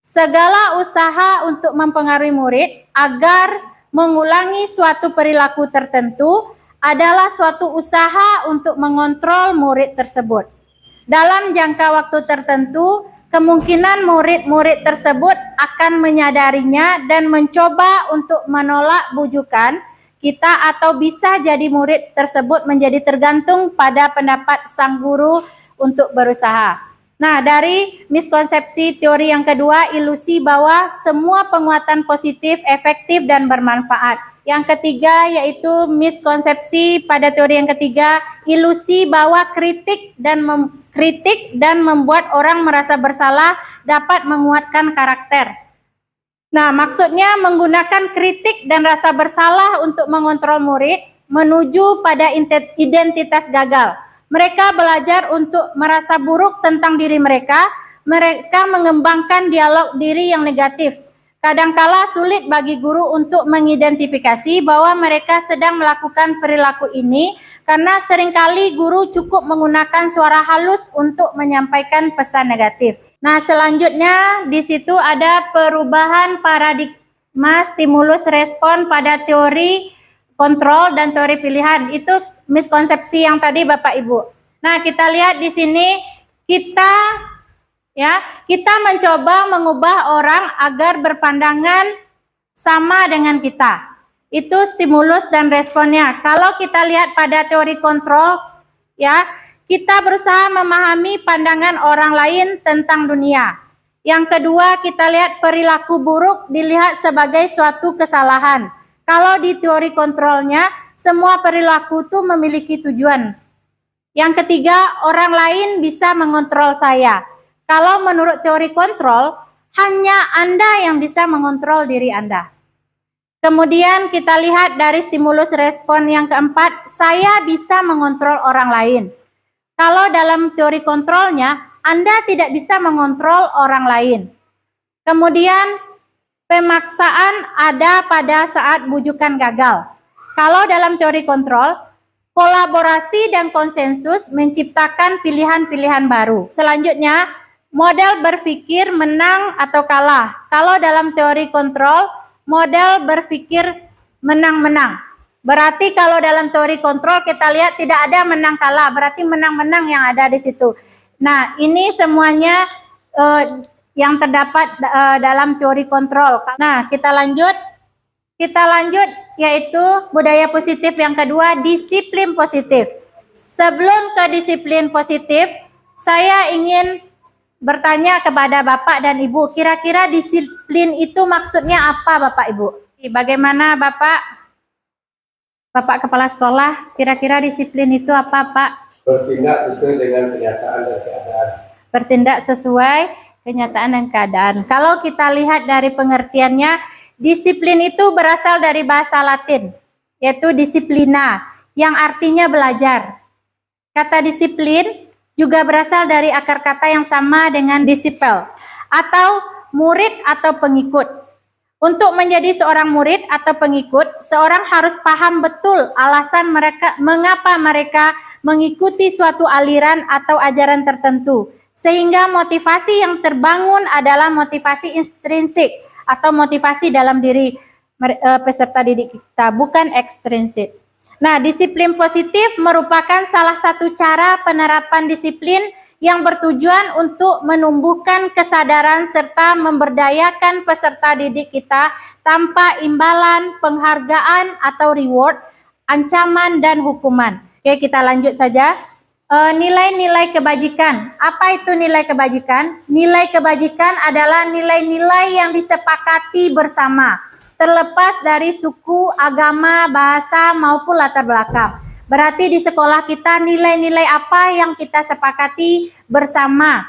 Segala usaha untuk mempengaruhi murid agar mengulangi suatu perilaku tertentu adalah suatu usaha untuk mengontrol murid tersebut. Dalam jangka waktu tertentu, kemungkinan murid-murid tersebut akan menyadarinya dan mencoba untuk menolak bujukan kita, atau bisa jadi murid tersebut menjadi tergantung pada pendapat sang guru untuk berusaha. Nah, dari miskonsepsi teori yang kedua, ilusi bahwa semua penguatan positif, efektif, dan bermanfaat. Yang ketiga yaitu miskonsepsi pada teori yang ketiga, ilusi bahwa kritik dan membuat orang merasa bersalah dapat menguatkan karakter. Nah, maksudnya menggunakan kritik dan rasa bersalah untuk mengontrol murid menuju pada identitas gagal. Mereka belajar untuk merasa buruk tentang diri mereka. Mereka mengembangkan dialog diri yang negatif. Kadangkala sulit bagi guru untuk mengidentifikasi bahwa mereka sedang melakukan perilaku ini karena seringkali guru cukup menggunakan suara halus untuk menyampaikan pesan negatif. Nah, selanjutnya di situ ada perubahan paradigma stimulus respon pada teori kontrol dan teori pilihan. Itu miskonsepsi yang tadi Bapak Ibu. Nah, kita lihat di sini kita mencoba mengubah orang agar berpandangan sama dengan kita. Itu stimulus dan responnya. Kalau kita lihat pada teori kontrol, kita berusaha memahami pandangan orang lain tentang dunia. Yang kedua, kita lihat perilaku buruk dilihat sebagai suatu kesalahan. Kalau di teori kontrolnya, semua perilaku itu memiliki tujuan. Yang ketiga, orang lain bisa mengontrol saya. Kalau menurut teori kontrol, hanya Anda yang bisa mengontrol diri Anda. Kemudian kita lihat dari stimulus respon yang keempat, saya bisa mengontrol orang lain. Kalau dalam teori kontrolnya, Anda tidak bisa mengontrol orang lain. Kemudian pemaksaan ada pada saat bujukan gagal. Kalau dalam teori kontrol, kolaborasi dan konsensus menciptakan pilihan-pilihan baru. Selanjutnya, model berpikir menang atau kalah. Kalau dalam teori kontrol, model berpikir menang-menang. Berarti kalau dalam teori kontrol kita lihat tidak ada menang kalah, berarti menang-menang yang ada di situ. Nah, ini semuanya yang terdapat dalam teori kontrol. Nah, kita lanjut yaitu budaya positif yang kedua, disiplin positif. Sebelum ke disiplin positif, saya ingin bertanya kepada Bapak dan Ibu, kira-kira disiplin itu maksudnya apa Bapak Ibu? Bagaimana Bapak Kepala Sekolah, kira-kira disiplin itu apa Pak? Bertindak sesuai dengan kenyataan dan keadaan. Bertindak sesuai kenyataan dan keadaan. Kalau kita lihat dari pengertiannya, disiplin itu berasal dari bahasa Latin, yaitu disiplina, yang artinya belajar. Kata disiplin juga berasal dari akar kata yang sama dengan disciple, atau murid atau pengikut. Untuk menjadi seorang murid atau pengikut, seorang harus paham betul alasan mengapa mereka mengikuti suatu aliran atau ajaran tertentu. Sehingga motivasi yang terbangun adalah motivasi intrinsik atau motivasi dalam diri peserta didik kita, bukan ekstrinsik. Nah, disiplin positif merupakan salah satu cara penerapan disiplin yang bertujuan untuk menumbuhkan kesadaran serta memberdayakan peserta didik kita tanpa imbalan, penghargaan atau reward, ancaman dan hukuman. Oke, kita lanjut saja. Nilai-nilai kebajikan. Apa itu nilai kebajikan? Nilai kebajikan adalah nilai-nilai yang disepakati bersama, terlepas dari suku, agama, bahasa, maupun latar belakang. Berarti di sekolah kita nilai-nilai apa yang kita sepakati bersama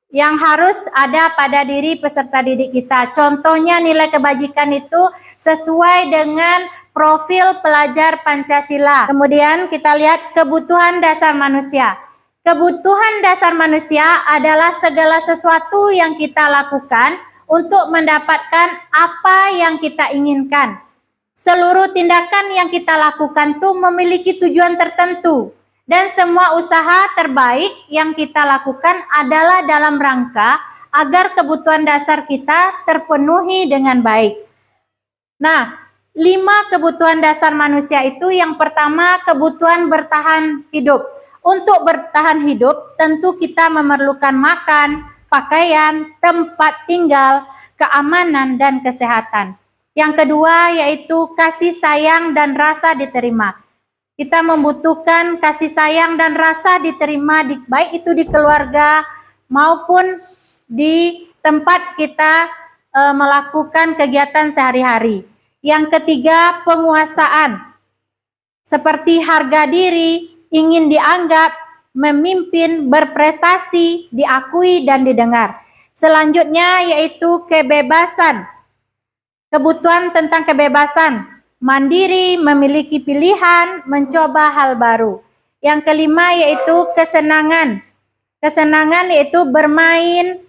yang harus ada pada diri peserta didik kita. Contohnya nilai kebajikan itu sesuai dengan profil pelajar Pancasila. Kemudian kita lihat kebutuhan dasar manusia. Kebutuhan dasar manusia adalah segala sesuatu yang kita lakukan untuk mendapatkan apa yang kita inginkan. Seluruh tindakan yang kita lakukan itu memiliki tujuan tertentu. Dan semua usaha terbaik yang kita lakukan adalah dalam rangka agar kebutuhan dasar kita terpenuhi dengan baik. Nah, 5 kebutuhan dasar manusia itu yang pertama kebutuhan bertahan hidup. Untuk bertahan hidup tentu kita memerlukan makan, pakaian, tempat tinggal, keamanan, dan kesehatan. Yang kedua yaitu kasih sayang dan rasa diterima. Kita membutuhkan kasih sayang dan rasa diterima baik itu di keluarga maupun di tempat kita melakukan kegiatan sehari-hari. Yang ketiga, penguasaan. Seperti harga diri, ingin dianggap, memimpin, berprestasi, diakui dan didengar. Selanjutnya yaitu kebebasan. Kebutuhan tentang kebebasan, mandiri, memiliki pilihan, mencoba hal baru. Yang kelima yaitu kesenangan. Kesenangan yaitu bermain,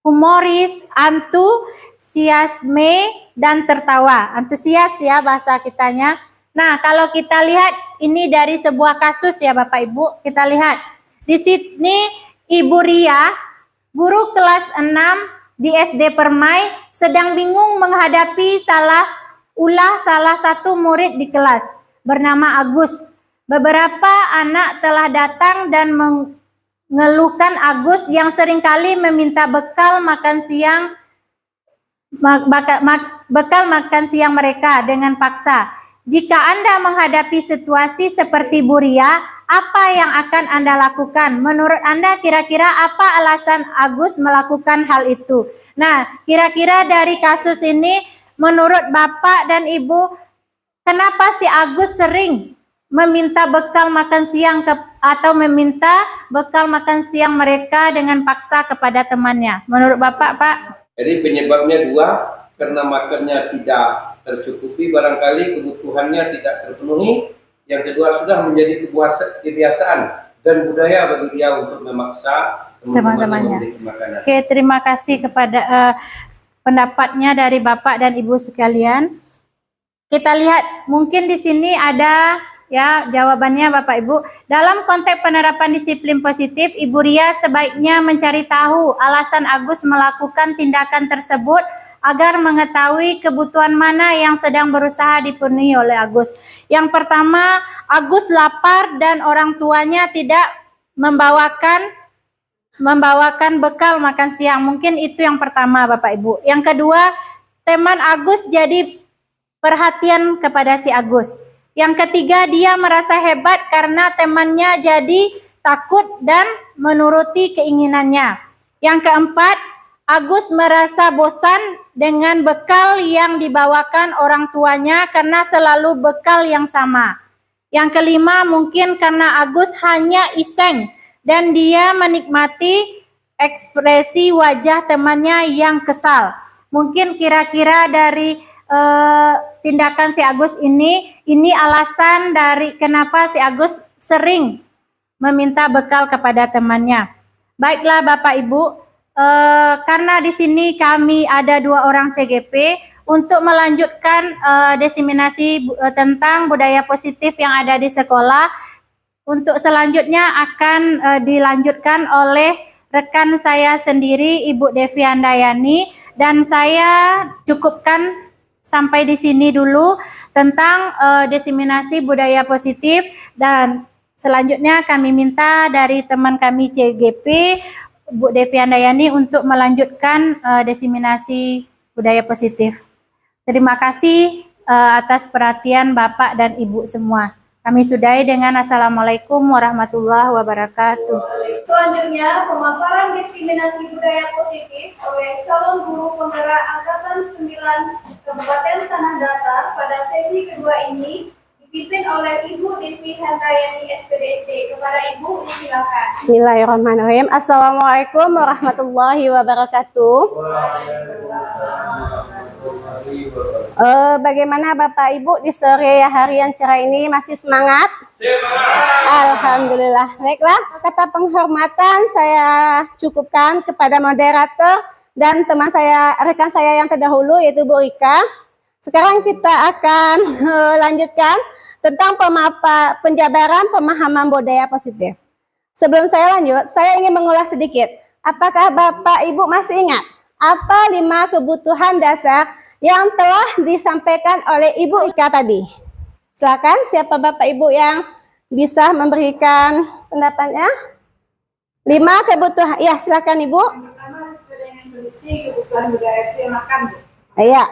humoris, antusiasme, dan tertawa. Antusias ya bahasa kitanya. Nah, kalau kita lihat ini dari sebuah kasus ya Bapak Ibu, kita lihat. Di sini Ibu Ria, guru kelas 6 di SD Permai, sedang bingung menghadapi salah satu murid di kelas bernama Agus. Beberapa anak telah datang dan mengeluhkan Agus yang seringkali meminta bekal makan siang mereka dengan paksa. Jika Anda menghadapi situasi seperti Bu Ria, apa yang akan Anda lakukan? Menurut Anda kira-kira apa alasan Agus melakukan hal itu? Nah, kira-kira dari kasus ini menurut Bapak dan Ibu, kenapa si Agus sering meminta bekal makan siang atau meminta bekal makan siang mereka dengan paksa kepada temannya? Menurut Bapak, Pak? Jadi penyebabnya dua, karena makannya tidak tercukupi, barangkali kebutuhannya tidak terpenuhi. Yang kedua, sudah menjadi kebiasaan dan budaya bagi dia untuk memaksa teman-temannya memberi makanan. Oke, terima kasih kepada pendapatnya dari Bapak dan Ibu sekalian. Kita lihat, mungkin di sini ada ya jawabannya Bapak Ibu. Dalam konteks penerapan disiplin positif, Ibu Ria sebaiknya mencari tahu alasan Agus melakukan tindakan tersebut agar mengetahui kebutuhan mana yang sedang berusaha dipenuhi oleh Agus. Yang pertama, Agus lapar dan orang tuanya tidak membawakan bekal makan siang. Mungkin itu yang pertama Bapak Ibu. Yang kedua, teman Agus jadi perhatian kepada si Agus. Yang ketiga, dia merasa hebat karena temannya jadi takut dan menuruti keinginannya. Yang keempat, Agus merasa bosan dengan bekal yang dibawakan orang tuanya karena selalu bekal yang sama. Yang kelima, mungkin karena Agus hanya iseng dan dia menikmati ekspresi wajah temannya yang kesal. Mungkin kira-kira dari tindakan si Agus ini alasan dari kenapa si Agus sering meminta bekal kepada temannya. Baiklah Bapak Ibu, karena di sini kami ada 2 orang CGP untuk melanjutkan diseminasi tentang budaya positif yang ada di sekolah. Untuk selanjutnya akan dilanjutkan oleh rekan saya sendiri, Ibu Devi Handayani, dan saya cukupkan sampai di sini dulu tentang diseminasi budaya positif, dan selanjutnya kami minta dari teman kami CGP, Bu Devi Handayani, untuk melanjutkan diseminasi budaya positif. Terima kasih atas perhatian Bapak dan Ibu semua. Kami sudahi dengan Assalamualaikum warahmatullahi wabarakatuh. Selanjutnya, pemaparan diseminasi budaya positif oleh calon guru penggerak Angkatan 9 Kabupaten Tanah Datar pada sesi kedua ini dipimpin oleh Ibu Devi Handayani SPDSD. Kepada Ibu, silakan. Bismillahirrahmanirrahim. Assalamualaikum warahmatullahi wabarakatuh. Bagaimana Bapak Ibu di sore hari yang cerah ini, masih semangat? Alhamdulillah. Baiklah, kata penghormatan saya cukupkan kepada moderator dan teman saya, rekan saya yang terdahulu, yaitu Bu Rika. Sekarang kita akan lanjutkan tentang penjabaran pemahaman budaya positif. Sebelum saya lanjut, saya ingin mengulas sedikit. Apakah Bapak Ibu masih ingat apa 5 kebutuhan dasar yang telah disampaikan oleh Ibu Ika tadi? Silakan, siapa Bapak Ibu yang bisa memberikan pendapatnya? 5 kebutuhan. Ya, silakan Ibu. Pertama, sesuai dengan kondisi kebutuhan budaya itu yang makan, Bu. Iya,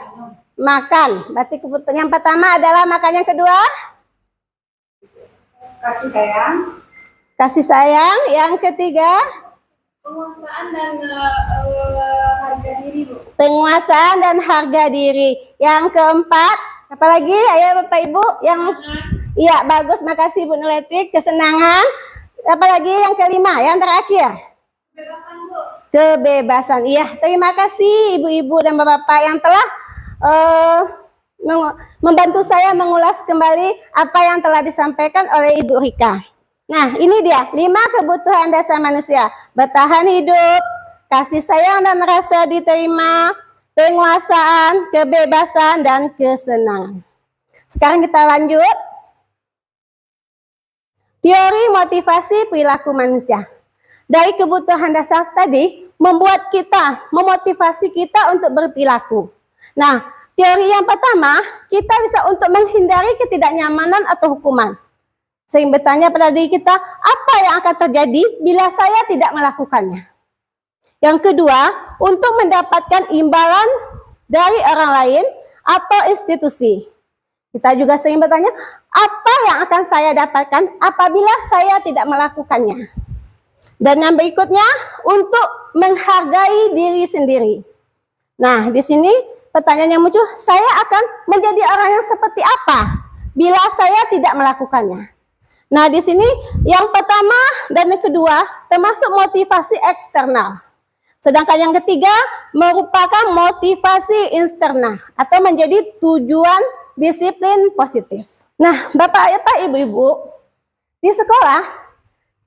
makan. Berarti kebutuhan yang pertama adalah makan. Yang kedua? Kasih sayang. Kasih sayang. Yang ketiga? Penguasaan dan harga diri, Bu. Penguasaan dan harga diri. Yang keempat, apalagi ayo Bapak Ibu yang iya bagus, makasih Bu Nurletik. Kesenangan. Apalagi yang kelima, yang terakhir. Kebebasan, Bu. Kebebasan. Iya, terima kasih ibu-ibu dan bapak-bapak yang telah membantu saya mengulas kembali apa yang telah disampaikan oleh Ibu Rika. Nah, ini dia 5 kebutuhan dasar manusia: bertahan hidup, kasih sayang dan rasa diterima, penguasaan, kebebasan, dan kesenangan. Sekarang kita lanjut. Teori motivasi perilaku manusia. Dari kebutuhan dasar tadi, membuat kita, memotivasi kita untuk berperilaku. Nah, teori yang pertama, kita bisa untuk menghindari ketidaknyamanan atau hukuman. Sering bertanya pada diri kita, apa yang akan terjadi bila saya tidak melakukannya? Yang kedua, untuk mendapatkan imbalan dari orang lain atau institusi. Kita juga sering bertanya, apa yang akan saya dapatkan apabila saya tidak melakukannya? Dan yang berikutnya, untuk menghargai diri sendiri. Nah, di sini pertanyaan yang muncul, saya akan menjadi orang yang seperti apa bila saya tidak melakukannya? Nah, di sini yang pertama dan yang kedua termasuk motivasi eksternal. Sedangkan yang ketiga merupakan motivasi internal atau menjadi tujuan disiplin positif. Nah, Bapak, Ibu-ibu, di sekolah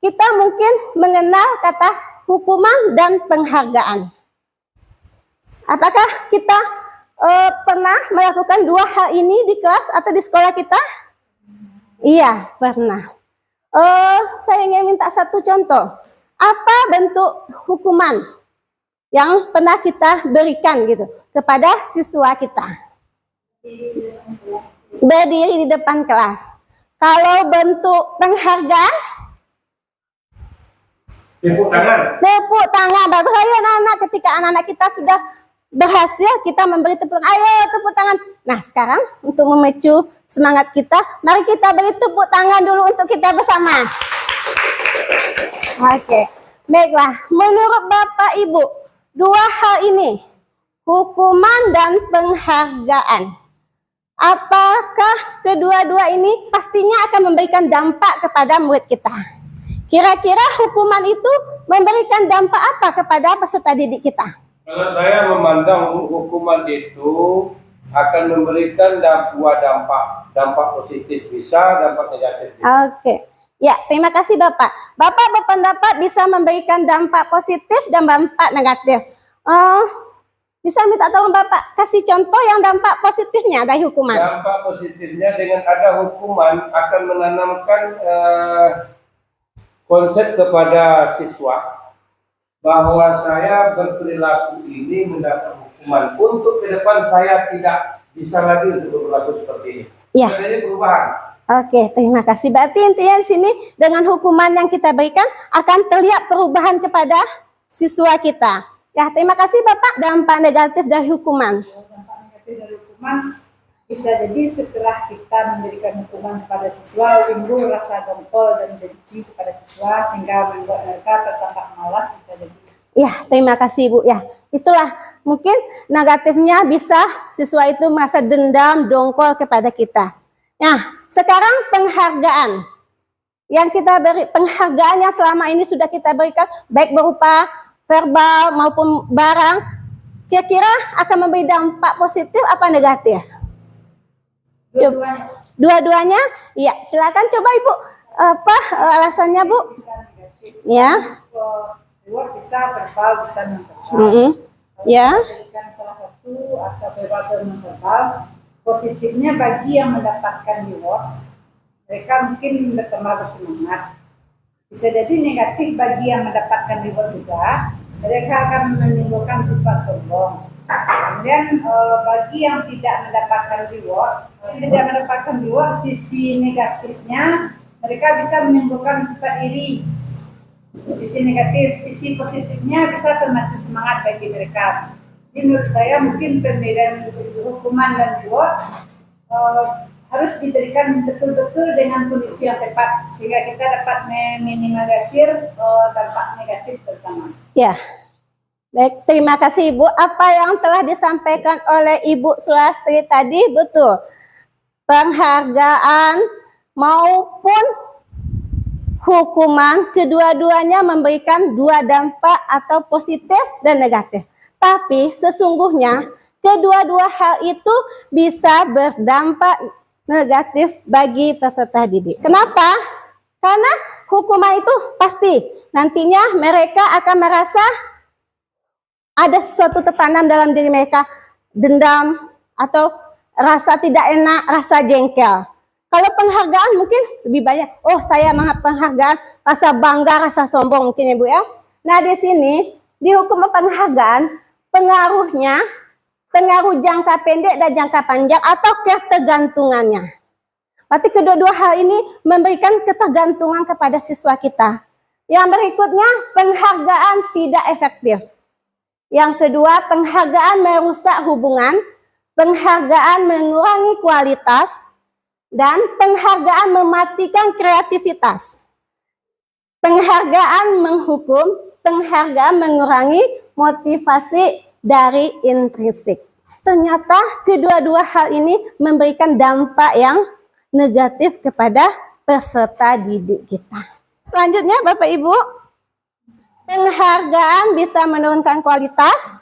kita mungkin mengenal kata hukuman dan penghargaan. Apakah kita pernah melakukan dua hal ini di kelas atau di sekolah kita? Iya, pernah. Saya ingin minta satu contoh. Apa bentuk hukuman yang pernah kita berikan gitu kepada siswa kita? Berdiri di depan kelas. Kalau bentuk penghargaan? Tepuk tangan. Tepuk tangan. Bagus. Ayo anak-anak, ketika anak-anak kita sudah berhasil, kita memberi tepuk tangan. Ayo tepuk tangan. Nah, sekarang untuk memicu semangat kita, mari kita beri tepuk tangan dulu untuk kita bersama. Oke. Baiklah, menurut Bapak Ibu, dua hal ini, hukuman dan penghargaan, apakah kedua-dua ini pastinya akan memberikan dampak kepada murid kita? Kira-kira hukuman itu memberikan dampak apa kepada peserta didik kita? Kalau saya memandang hukuman itu akan memberikan dua dampak positif bisa, dampak negatif. Oke. Ya, terima kasih Bapak. Bapak berpendapat bisa memberikan dampak positif dan dampak negatif. Bisa minta tolong Bapak kasih contoh yang dampak positifnya dari hukuman. Dampak positifnya dengan ada hukuman akan menanamkan konsep kepada siswa bahwa saya berperilaku ini mendapat hukuman untuk ke depan saya tidak bisa lagi untuk berperilaku seperti ini. Ya. Jadi perubahan. Oke, terima kasih. Berarti intinya di sini dengan hukuman yang kita berikan akan terlihat perubahan kepada siswa kita. Ya, terima kasih Bapak. Dampak negatif dari hukuman. Dampak negatif dari hukuman bisa jadi setelah kita memberikan hukuman kepada siswa, timbul rasa dongkol dan benci kepada siswa sehingga membuat mereka tertangkap malas, bisa jadi. Ya, terima kasih Bu. Ya, itulah mungkin negatifnya bisa siswa itu merasa dendam, dongkol kepada kita. Nah, sekarang penghargaan. Yang kita beri, penghargaan yang selama ini sudah kita berikan, baik berupa verbal maupun barang, kira-kira akan memberi dampak positif apa negatif? Dua-duanya? Iya, silakan coba Ibu. Apa alasannya Bu? Ya. Reward bisa verbal, bisa non-verbal. Ya. Berikan salah satu atau verbal atau non-verbal. Positifnya bagi yang mendapatkan reward, mereka mungkin bertambah bersemangat. Bisa jadi negatif bagi yang mendapatkan reward juga, mereka akan menimbulkan sifat sombong. Kemudian bagi yang tidak mendapatkan reward, sisi negatifnya mereka bisa menimbulkan sifat iri. Sisi negatif, sisi positifnya bisa memacu semangat bagi mereka. Jadi menurut saya mungkin perbedaan hukuman dan reward harus diberikan betul-betul dengan kondisi yang tepat sehingga kita dapat meminimalisir dampak negatif terutama. Ya, baik, terima kasih Ibu. Apa yang telah disampaikan oleh Ibu Sulastri tadi betul. Penghargaan maupun hukuman kedua-duanya memberikan dua dampak atau positif dan negatif. Tapi sesungguhnya kedua-dua hal itu bisa berdampak negatif bagi peserta didik. Kenapa? Karena hukuman itu pasti nantinya mereka akan merasa ada sesuatu tertanam dalam diri mereka, dendam atau rasa tidak enak, rasa jengkel. Kalau penghargaan mungkin lebih banyak, oh saya penghargaan, rasa bangga, rasa sombong mungkin ya Bu ya. Nah di sini di hukum penghargaan pengaruhnya pengaruh jangka pendek dan jangka panjang atau ketergantungannya. Berarti kedua-dua hal ini memberikan ketergantungan kepada siswa kita. Yang berikutnya, penghargaan tidak efektif. Yang kedua, penghargaan merusak hubungan, penghargaan mengurangi kualitas, dan penghargaan mematikan kreativitas. Penghargaan menghukum, penghargaan mengurangi motivasi dari intrinsik. Ternyata kedua-dua hal ini memberikan dampak yang negatif kepada peserta didik kita. Selanjutnya Bapak Ibu, penghargaan bisa menurunkan kualitas,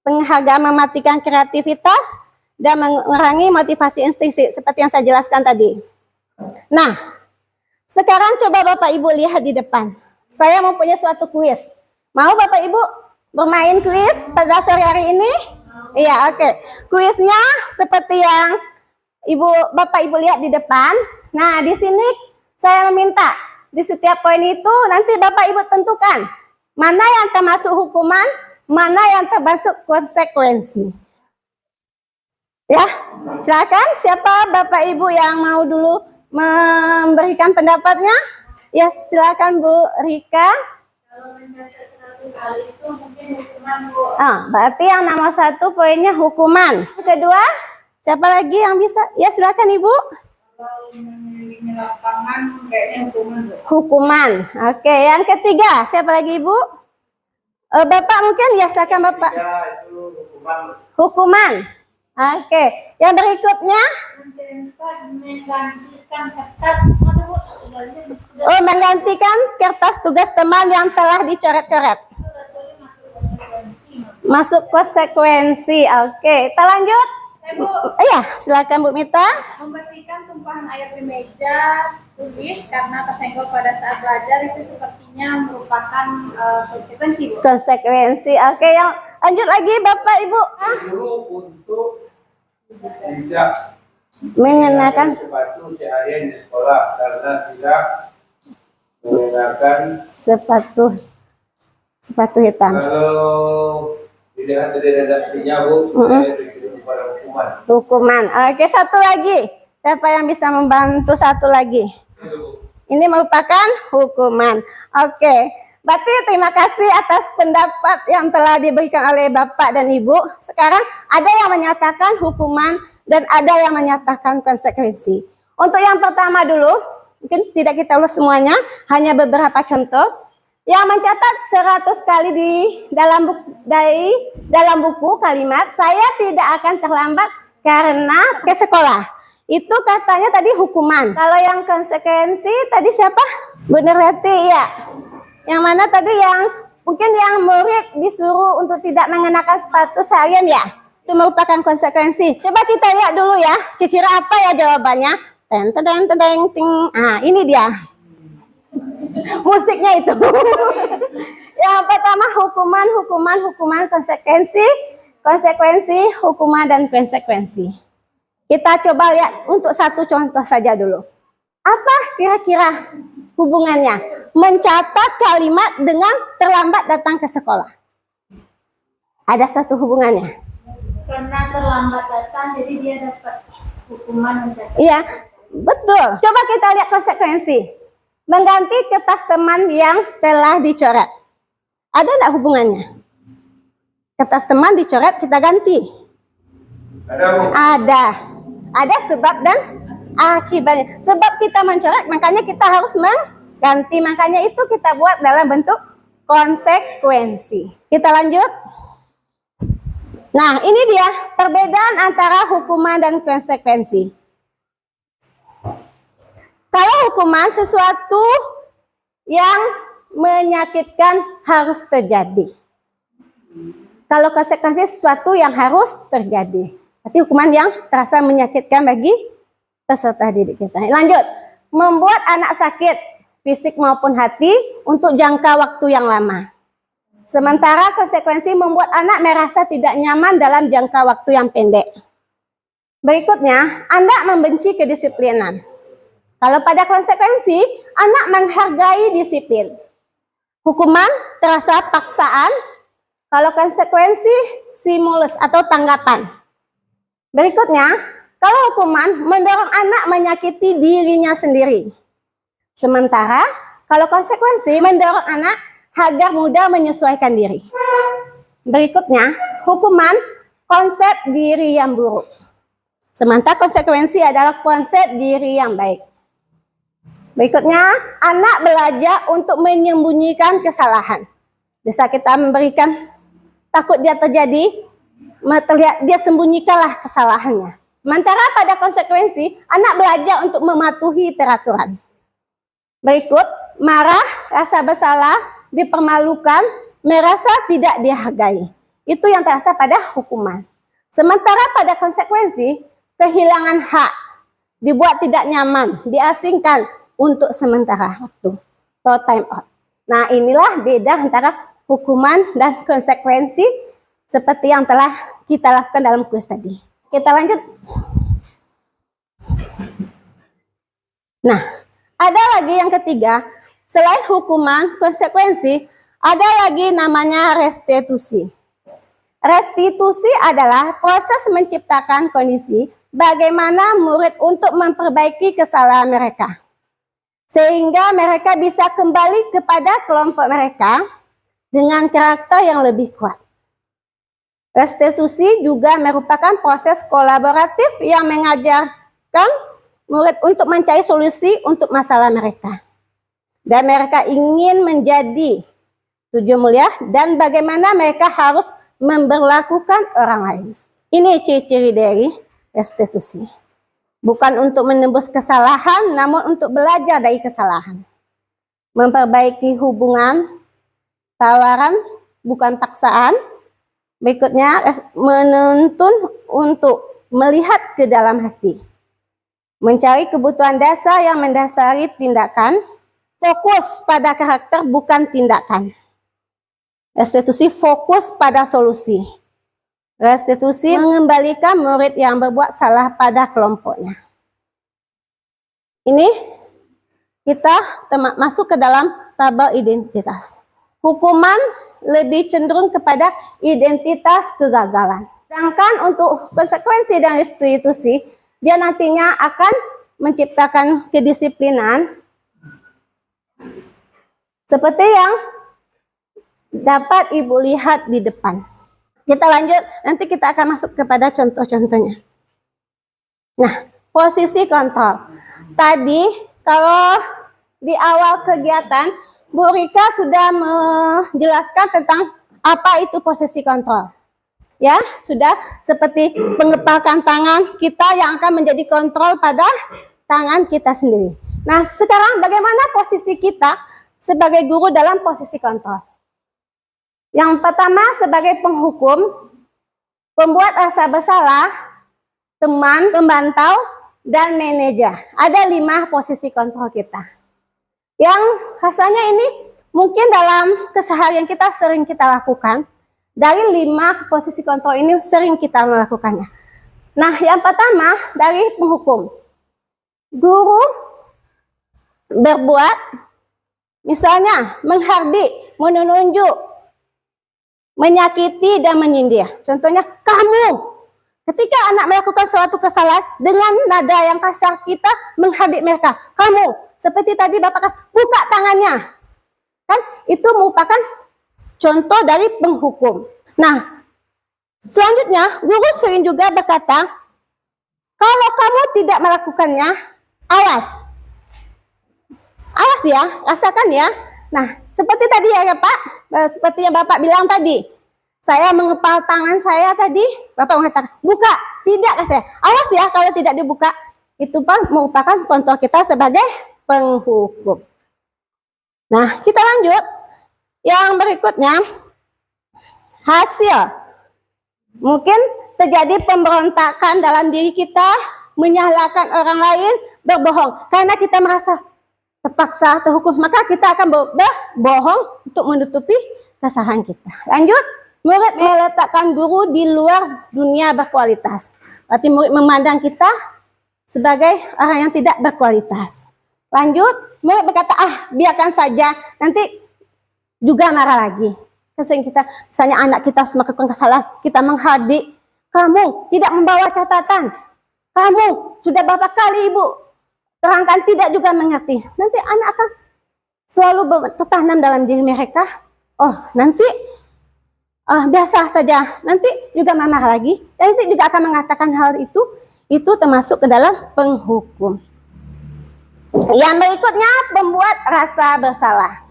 penghargaan mematikan kreativitas, dan mengurangi motivasi intrinsik seperti yang saya jelaskan tadi. Nah, sekarang coba Bapak Ibu lihat di depan. Saya mempunyai suatu kuis. Mau Bapak Ibu bermain kuis pada sore hari ini? Iya, oke. Kuisnya seperti yang Bapak Ibu lihat di depan. Nah, di sini saya meminta di setiap poin itu nanti Bapak Ibu tentukan mana yang termasuk hukuman, mana yang termasuk konsekuensi. Ya, silakan siapa Bapak Ibu yang mau dulu memberikan pendapatnya? Ya, silakan Bu Rika. Kalau mencatat 100 kali itu mungkin hukuman Bu. Berarti yang nomor 1 poinnya hukuman. Yang kedua, siapa lagi yang bisa? Ya, silakan Ibu. Kalau mengelilingi lapangan kayaknya hukuman Bu. Hukuman. Oke, yang ketiga, siapa lagi Ibu? Bapak mungkin ya, silakan Bapak. Ketiga itu hukuman. Hukuman. Oke, yang berikutnya Menggantikan kertas menggantikan kertas tugas teman yang telah dicoret-coret. Masuk konsekuensi. Oke, kita lanjut. Bu, Iya, silakan Bu Mita. membersihkan tumpahan air di meja tulis karena tersenggol pada saat belajar itu sepertinya merupakan konsekuensi Bu. Konsekuensi. Oke, yang lanjut lagi Bapak Ibu. Guru untuk tidak Mengenakan sepatu seharian di sekolah karena tidak mengenakan sepatu hitam. kalau dilihat dari redaksinya Bu, saya berikan kepada hukuman. Hukuman. Oke, satu lagi. Siapa yang bisa membantu satu lagi? Ini merupakan hukuman. Oke. Berarti terima kasih atas pendapat yang telah diberikan oleh Bapak dan Ibu. Sekarang ada yang menyatakan hukuman dan ada yang menyatakan konsekuensi. Untuk yang pertama dulu, mungkin tidak kita ulas semuanya, hanya beberapa contoh. Yang mencatat 100 kali dalam buku kalimat, saya tidak akan terlambat karena ke sekolah. Itu katanya tadi hukuman. Kalau yang konsekuensi tadi siapa? Bu Nurhati ya. Yang mana tadi yang mungkin yang murid disuruh untuk tidak mengenakan sepatu seharian ya. Itu merupakan konsekuensi. Coba kita lihat dulu ya. Kira-kira apa ya jawabannya? Teng teng teng teng ting. Ini dia. Musiknya itu. Yang pertama hukuman, konsekuensi, hukuman dan konsekuensi. Kita coba lihat untuk satu contoh saja dulu. Apa kira-kira hubungannya? Mencatat kalimat dengan terlambat datang ke sekolah. Ada satu hubungannya. Karena terlambat datang, jadi dia dapat hukuman mencatat. Iya, betul. Coba kita lihat konsekuensi. Mengganti kertas teman yang telah dicoret. Ada enggak hubungannya? Kertas teman dicoret, kita ganti. Ada Bu. Ada sebab dan akibatnya. Sebab kita mencoret, makanya kita harus mengganti. Makanya itu kita buat dalam bentuk konsekuensi. Kita lanjut. Nah, ini dia perbedaan antara hukuman dan konsekuensi. Kalau hukuman sesuatu yang menyakitkan harus terjadi. Kalau konsekuensi sesuatu yang harus terjadi. Berarti hukuman yang terasa menyakitkan bagi peserta didik kita. Lanjut, membuat anak sakit fisik maupun hati untuk jangka waktu yang lama. Sementara konsekuensi membuat anak merasa tidak nyaman dalam jangka waktu yang pendek. Berikutnya, anak membenci kedisiplinan. Kalau pada konsekuensi, anak menghargai disiplin. Hukuman terasa paksaan. Kalau konsekuensi, stimulus atau tanggapan. Berikutnya, kalau hukuman mendorong anak menyakiti dirinya sendiri. Sementara, kalau konsekuensi mendorong anak agar mudah menyesuaikan diri. Berikutnya, hukuman konsep diri yang buruk. Sementara konsekuensi adalah konsep diri yang baik. Berikutnya, anak belajar untuk menyembunyikan kesalahan. Bisa kita memberikan takut dia terjadi, terlihat dia sembunyikanlah kesalahannya. Sementara pada konsekuensi, anak belajar untuk mematuhi peraturan. Berikut, marah, rasa bersalah, dipermalukan, merasa tidak dihargai. Itu yang terasa pada hukuman. Sementara pada konsekuensi, kehilangan hak, dibuat tidak nyaman, diasingkan untuk sementara waktu atau time out. Nah, inilah beda antara hukuman dan konsekuensi seperti yang telah kita lakukan dalam kuis tadi. Kita lanjut. Nah, ada lagi yang ketiga, selain hukuman, konsekuensi, ada lagi namanya restitusi. Restitusi adalah proses menciptakan kondisi bagaimana murid untuk memperbaiki kesalahan mereka, sehingga mereka bisa kembali kepada kelompok mereka dengan karakter yang lebih kuat. Restitusi juga merupakan proses kolaboratif yang mengajarkan murid untuk mencari solusi untuk masalah mereka. Dan mereka ingin menjadi tujuan mulia dan bagaimana mereka harus memperlakukan orang lain. Ini ciri-ciri dari restitusi. Bukan untuk menembus kesalahan, namun untuk belajar dari kesalahan. Memperbaiki hubungan, tawaran, bukan paksaan. Berikutnya, menuntun untuk melihat ke dalam hati. Mencari kebutuhan dasar yang mendasari tindakan. Fokus pada karakter, bukan tindakan. Restitusi fokus pada solusi. Restitusi mengembalikan murid yang berbuat salah pada kelompoknya. Ini kita masuk ke dalam tabel identitas. Hukuman lebih cenderung kepada identitas kegagalan. Sedangkan untuk konsekuensi dan restitusi, dia nantinya akan menciptakan kedisiplinan seperti yang dapat Ibu lihat di depan. Kita lanjut, nanti kita akan masuk kepada contoh-contohnya. Nah, posisi kontrol. Tadi kalau di awal kegiatan, Bu Rika sudah menjelaskan tentang apa itu posisi kontrol. Ya, sudah seperti mengepalkan tangan kita yang akan menjadi kontrol pada tangan kita sendiri. Nah, sekarang bagaimana posisi kita sebagai guru dalam posisi kontrol? Yang pertama sebagai penghukum, pembuat rasa bersalah, teman, pembantau, dan manajer. Ada 5 posisi kontrol kita. Yang rasanya ini mungkin dalam keseharian kita sering kita lakukan. Dari 5 posisi kontrol ini sering kita melakukannya. Nah, yang pertama dari penghukum. Guru berbuat, misalnya menghardik, menunjuk, menyakiti dan menyindir. Contohnya, kamu. Ketika anak melakukan suatu kesalahan dengan nada yang kasar, kita menghardik mereka. Kamu, seperti tadi Bapak kata, buka tangannya. Kan itu merupakan contoh dari penghukum. Nah, selanjutnya guru sering juga berkata, Kalau kamu tidak melakukannya, awas. Awas ya, rasakan ya. Nah, seperti tadi ya Pak, seperti yang Bapak bilang tadi. Saya mengepal tangan saya tadi, Bapak mengatakan, buka. Tidak, kata saya. Awas ya kalau tidak dibuka. Itu Pak merupakan kontrol kita sebagai penghukum. Nah, kita lanjut. Yang berikutnya, hasil. Mungkin terjadi pemberontakan dalam diri kita, menyalahkan orang lain, berbohong. Karena kita merasa terpaksa terhukum, maka kita akan berbohong untuk menutupi kesalahan kita. Lanjut, murid meletakkan guru di luar dunia berkualitas. Berarti murid memandang kita sebagai orang yang tidak berkualitas. Lanjut, murid berkata, biarkan saja, nanti juga marah lagi. Sering kita, misalnya anak kita melakukan kesalahan, kita menghadapi, kamu tidak membawa catatan, kamu sudah berapa kali ibu terangkan tidak juga mengerti. Nanti anak akan selalu tertanam dalam diri mereka. Oh, nanti biasa saja. Nanti juga marah lagi. Nanti juga akan mengatakan hal itu. Itu termasuk ke dalam penghukum. Yang berikutnya, membuat rasa bersalah.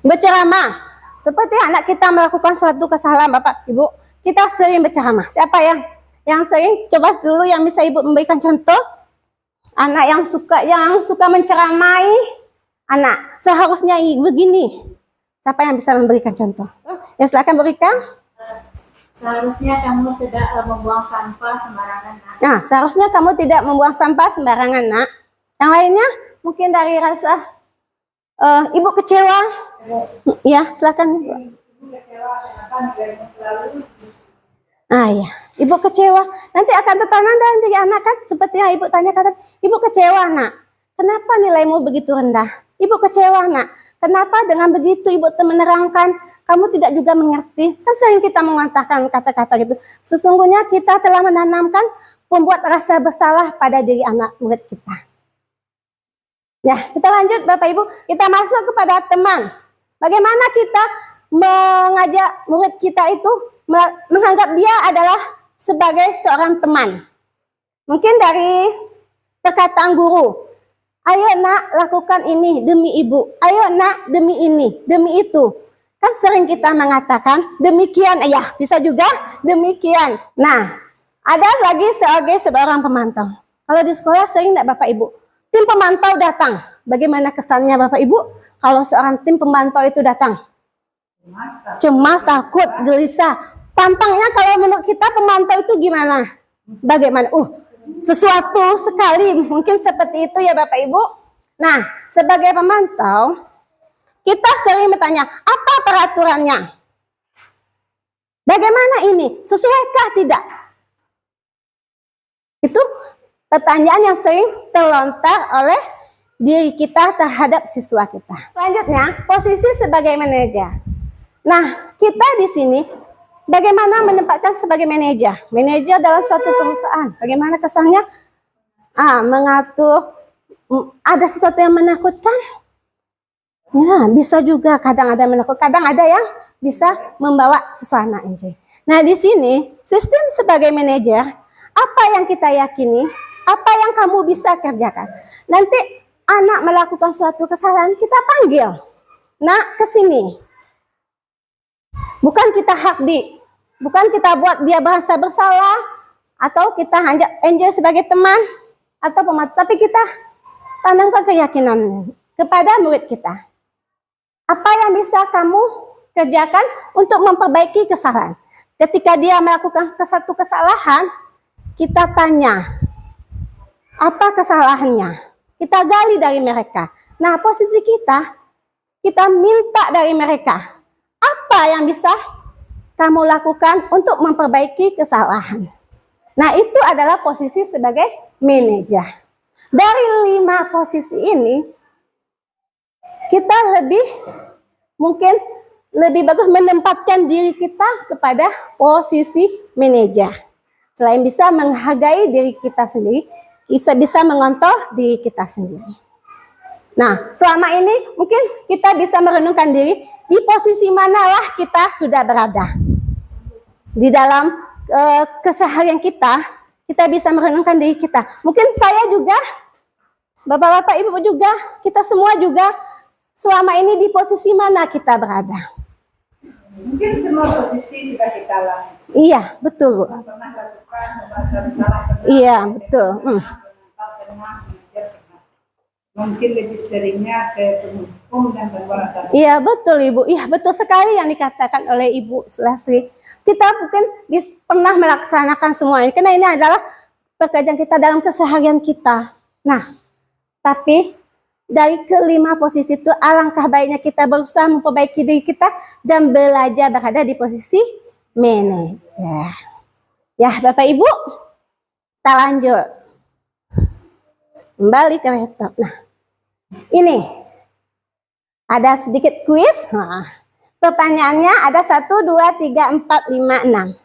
Berceramah. Seperti anak kita melakukan suatu kesalahan, Bapak, Ibu, kita sering berceramah. Siapa yang sering? Coba dulu yang bisa Ibu memberikan contoh. Anak yang suka menceramai anak. Seharusnya begini. Siapa yang bisa memberikan contoh? Ya, silakan berikan. Seharusnya kamu tidak membuang sampah sembarangan, Nak. Nah, seharusnya kamu tidak membuang sampah sembarangan, Nak. Yang lainnya mungkin dari rasa Ibu kecewa. Ya, silakan. Ibu kecewa kenapa nilaimu selalu Ya, Ibu kecewa. Nanti akan tertanam dalam diri anak kan, seperti yang Ibu tanyakan. Ibu kecewa, Nak. Kenapa nilaimu begitu rendah? Ibu kecewa, Nak. Kenapa dengan begitu Ibu menerangkan, kamu tidak juga mengerti? Kan sering kita mengatakan kata-kata gitu. Sesungguhnya kita telah menanamkan membuat rasa bersalah pada diri anak murid kita. Ya, kita lanjut Bapak Ibu. Kita masuk kepada teman. Bagaimana kita mengajak murid kita itu menganggap dia adalah sebagai seorang teman. Mungkin dari perkataan guru. Ayo nak, lakukan ini demi ibu. Ayo nak, demi ini, demi itu. Kan sering kita mengatakan demikian, ya bisa juga demikian. Nah, ada lagi sebagai seorang pemantau. Kalau di sekolah sering enggak Bapak Ibu? Tim pemantau datang. Bagaimana kesannya Bapak Ibu kalau seorang tim pemantau itu datang? Cemas, takut, gelisah. Tampangnya kalau menurut kita pemantau itu gimana? Bagaimana? Sesuatu sekali. Mungkin seperti itu ya Bapak Ibu. Nah, sebagai pemantau, kita sering bertanya, apa peraturannya? Bagaimana ini? Sesuaikah tidak? Itu pertanyaan yang sering terlontar oleh diri kita terhadap siswa kita. Selanjutnya, posisi sebagai manajer. Nah, kita di sini bagaimana menempatkan sebagai manajer? Manajer dalam suatu perusahaan. Bagaimana kesannya? Mengatur, ada sesuatu yang menakutkan? Ya, bisa juga. Kadang ada menakutkan, kadang ada yang bisa membawa suasana enjoy. Nah, di sini sistem sebagai manajer, apa yang kita yakini, apa yang kamu bisa kerjakan. Nanti anak melakukan suatu kesalahan, kita panggil. Nak, ke sini. Bukan kita bukan kita buat dia merasa bersalah, atau kita hanya enjoy sebagai teman, atau pemantau, tapi kita tanamkan keyakinan kepada murid kita. Apa yang bisa kamu kerjakan untuk memperbaiki kesalahan? Ketika dia melakukan satu kesalahan, kita tanya, apa kesalahannya? Kita gali dari mereka. Nah, posisi kita minta dari mereka, apa yang bisa kamu lakukan untuk memperbaiki kesalahan? Nah, itu adalah posisi sebagai manajer. Dari 5 posisi ini, kita mungkin lebih bagus menempatkan diri kita kepada posisi manajer. Selain bisa menghargai diri kita sendiri, kita bisa mengontrol diri kita sendiri. Nah, selama ini mungkin kita bisa merenungkan diri, di posisi manalah kita sudah berada. Di dalam keseharian kita kita bisa merenungkan diri kita. Mungkin saya juga, bapak-bapak, ibu juga, kita semua juga selama ini di posisi mana kita berada. Mungkin semua posisi sudah kita alami. Iya, betul Bu. Pernah lakukan, merasa bersalah, pernah. Iya, betul. Pernah, mengajar, pernah. Mungkin lebih seringnya ke penghukum dan penguasa. Iya, betul Ibu. Iya, betul sekali yang dikatakan oleh Ibu Sulastri. Kita mungkin pernah melaksanakan semuanya, karena ini adalah pekerjaan kita dalam keseharian kita. Nah, tapi dari kelima posisi itu alangkah baiknya kita berusaha memperbaiki diri kita dan belajar berada di posisi manajer. Ya, Bapak Ibu, kita lanjut. Kembali ke laptop. Nah, ini ada sedikit kuis. Nah, pertanyaannya ada 1, 2, 3, 4, 5, 6.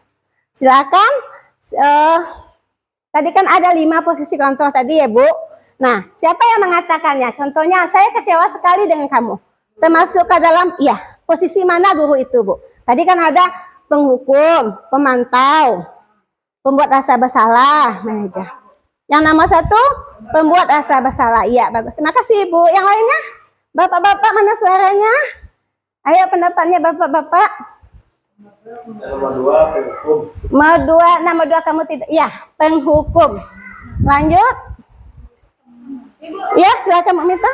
Silakan. Tadi kan ada 5 posisi contoh tadi ya Bu. Nah, siapa yang mengatakannya? Contohnya, saya kecewa sekali dengan kamu. Termasuk ke dalam, ya, posisi mana guru itu, Bu? Tadi kan ada penghukum, pemantau, pembuat rasa bersalah, manajer. Yang nomor 1, pembuat rasa bersalah. Iya, bagus. Terima kasih, Bu. Yang lainnya? Bapak-bapak, mana suaranya? Ayo pendapatnya, Bapak-bapak. Nomor 2, penghukum. Nomor 2 kamu tidak. Ya, penghukum. Lanjut. Ya, silakan Bu Mita.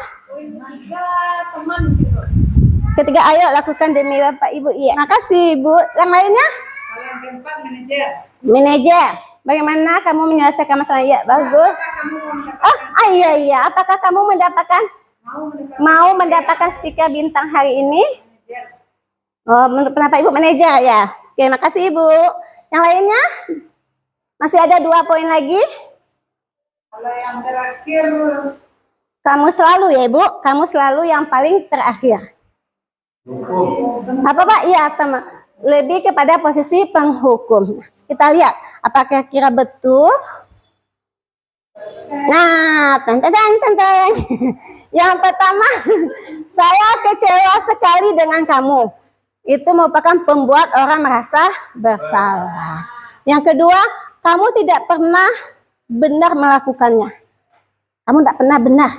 Ketiga, ayo lakukan demi Bapak Ibu. Iya, makasih Bu. Yang lainnya? Kalau yang keempat, manajer. Manajer. Bagaimana kamu menyelesaikan masalah? Ya, bagus. Iya. Apakah kamu mau mendapatkan stiker bintang hari ini? Oh, menurut pendapat Ibu manajer ya. Oke, makasih Ibu. Yang lainnya? Masih ada 2 poin lagi. Kalau yang terakhir, Kamu selalu ya Ibu, kamu selalu yang paling terakhir. Apa Pak? Iya, teman. Lebih kepada posisi penghukum. Kita lihat, apakah kira betul? Nah, tentang. Yang pertama, saya kecewa sekali dengan kamu. Itu merupakan pembuat orang merasa bersalah. Yang kedua, kamu tidak pernah benar melakukannya. Kamu tidak pernah benar.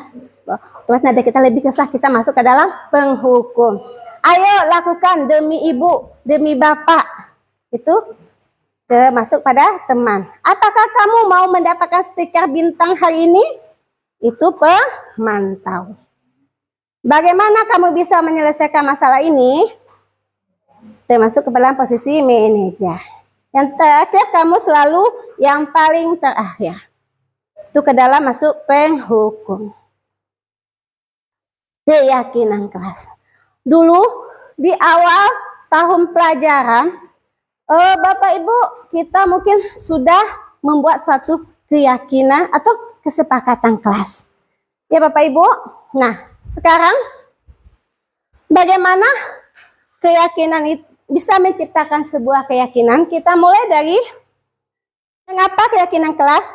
Terus nanti kita lebih kesah, kita masuk ke dalam penghukum. Ayo lakukan demi ibu, demi bapak. Itu masuk pada teman. Apakah kamu mau mendapatkan stiker bintang hari ini? Itu pemantau. Bagaimana kamu bisa menyelesaikan masalah ini? Termasuk ke dalam posisi manajer. Yang terakhir, kamu selalu yang paling terakhir. Itu ke dalam masuk penghukum. Keyakinan kelas. Dulu di awal tahun pelajaran, Bapak Ibu, kita mungkin sudah membuat suatu keyakinan atau kesepakatan kelas. Ya Bapak Ibu. Nah, sekarang bagaimana keyakinan itu bisa menciptakan sebuah keyakinan? Kita mulai dari mengapa keyakinan kelas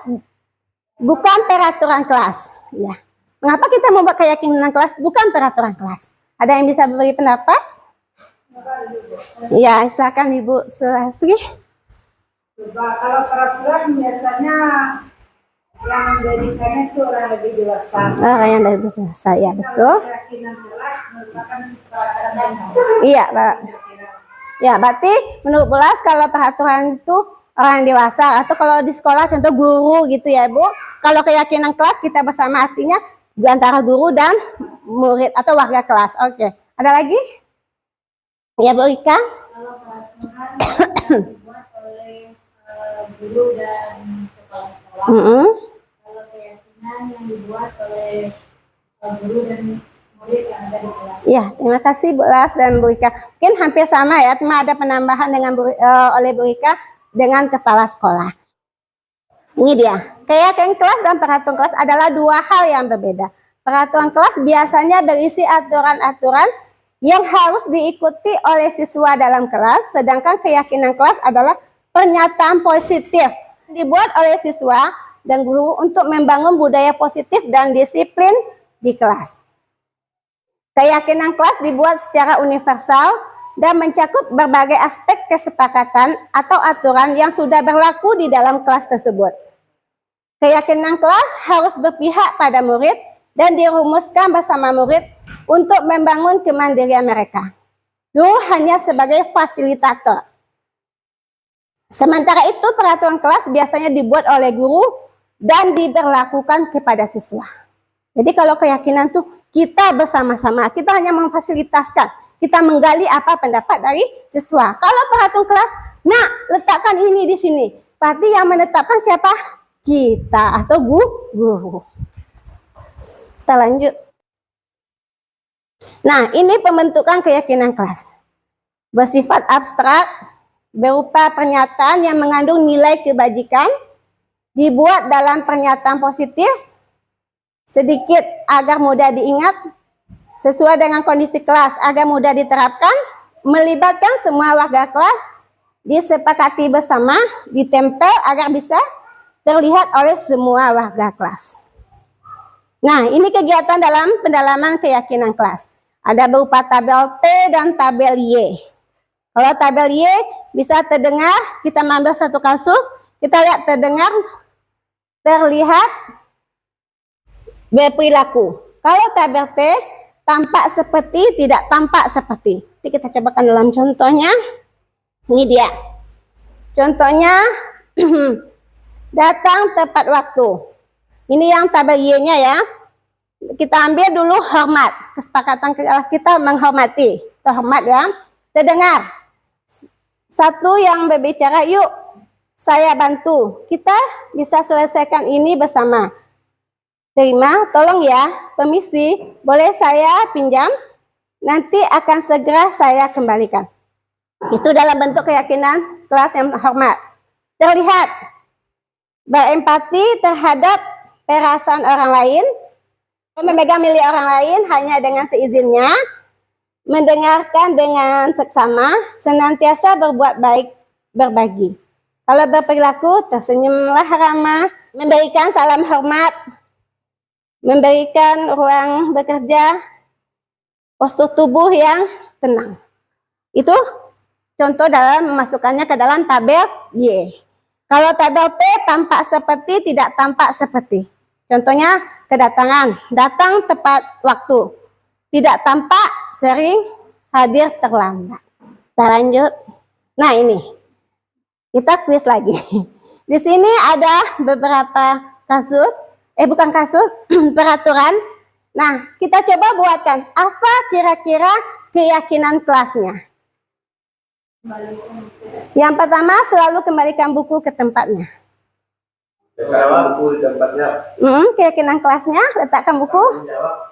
bukan peraturan kelas. Ya. Mengapa kita membuat keyakinan kelas bukan peraturan kelas? Ada yang bisa beri pendapat? Ya, silakan Ibu Sulastri. kalau peraturan biasanya yang menjadikannya itu orang lebih dewasa. Orang yang lebih dewasa, ya betul. Keyakinan kelas merupakan kesepakatan bersama. Iya, Pak. Ya, berarti menurut Bulas kalau peraturan itu orang yang dewasa, atau kalau di sekolah contoh guru gitu ya Bu. Kalau keyakinan kelas kita bersama, artinya di antara guru dan murid atau warga kelas. Oke. Ada lagi? Ya Bu Rika. Kalau peraturan yang dibuat oleh guru dan kepala sekolah. Kalau keyakinan yang dibuat oleh guru dan murid yang ada di kelas. Ya, terima kasih Bu Las dan Bu Rika. Mungkin hampir sama ya, cuma ada penambahan dengan oleh Bu Rika dengan kepala sekolah. Ini dia, keyakinan kelas dan peraturan kelas adalah 2 hal yang berbeda. Peraturan kelas biasanya berisi aturan-aturan yang harus diikuti oleh siswa dalam kelas, sedangkan keyakinan kelas adalah pernyataan positif dibuat oleh siswa dan guru untuk membangun budaya positif dan disiplin di kelas. Keyakinan kelas dibuat secara universal dan mencakup berbagai aspek kesepakatan atau aturan yang sudah berlaku di dalam kelas tersebut. Keyakinan kelas harus berpihak pada murid dan dirumuskan bersama murid untuk membangun kemandirian mereka. Guru hanya sebagai fasilitator. Sementara itu peraturan kelas biasanya dibuat oleh guru dan diberlakukan kepada siswa. Jadi kalau keyakinan tuh kita bersama-sama, kita hanya memfasilitaskan, kita menggali apa pendapat dari siswa. Kalau peraturan kelas, nak letakkan ini di sini, berarti yang menetapkan siapa? Kita atau guru. Kita lanjut. Nah, ini pembentukan keyakinan kelas. Bersifat abstrak, berupa pernyataan yang mengandung nilai kebajikan, dibuat dalam pernyataan positif, sedikit agar mudah diingat, sesuai dengan kondisi kelas agar mudah diterapkan, melibatkan semua warga kelas, disepakati bersama, ditempel agar bisa terlihat oleh semua warga kelas. Nah, ini kegiatan dalam pendalaman keyakinan kelas. Ada berupa tabel T dan tabel Y. Kalau tabel Y bisa terdengar, kita ambil satu kasus, kita lihat terdengar, terlihat, berperilaku. Kalau tabel T, tampak seperti, tidak tampak seperti. Nanti kita cobakan dalam contohnya. Ini dia. Contohnya, datang tepat waktu. Ini yang tabel Y-nya ya. Kita ambil dulu hormat. Kesepakatan kelas kita menghormati. Terhormat ya. Terdengar. Satu yang berbicara, yuk saya bantu. Kita bisa selesaikan ini bersama. Terima, tolong ya, permisi, boleh saya pinjam? Nanti akan segera saya kembalikan. Itu dalam bentuk keyakinan kelas yang hormat. Terlihat, berempati terhadap perasaan orang lain, memegang milik orang lain hanya dengan seizinnya, mendengarkan dengan seksama, senantiasa berbuat baik, berbagi. Kalau berperilaku, tersenyumlah ramah, memberikan salam hormat, memberikan ruang bekerja, postur tubuh yang tenang. Itu contoh dalam memasukkannya ke dalam tabel Y. Kalau tabel P tampak seperti, tidak tampak seperti. Contohnya kedatangan, datang tepat waktu. Tidak tampak, sering hadir terlambat. Kita lanjut. Nah ini, kita kuis lagi. Di sini ada beberapa kasus, bukan kasus, peraturan. Nah, kita coba buatkan, apa kira-kira keyakinan kelasnya? Yang pertama, selalu kembalikan buku ke tempatnya. Buku di tempatnya. Keyakinan kelasnya, letakkan buku.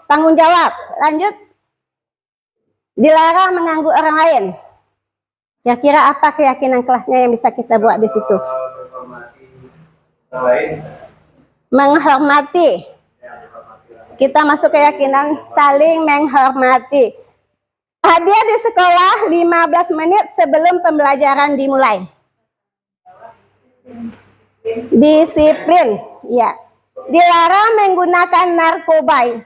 Tanggung jawab. Lanjut. Dilarang mengganggu orang lain. Kira-kira apa keyakinan kelasnya yang bisa kita buat di situ? Menghormati. Kita masuk keyakinan saling menghormati. Hadir di sekolah 15 menit sebelum pembelajaran dimulai. Disiplin, ya. Dilarang menggunakan narkoba.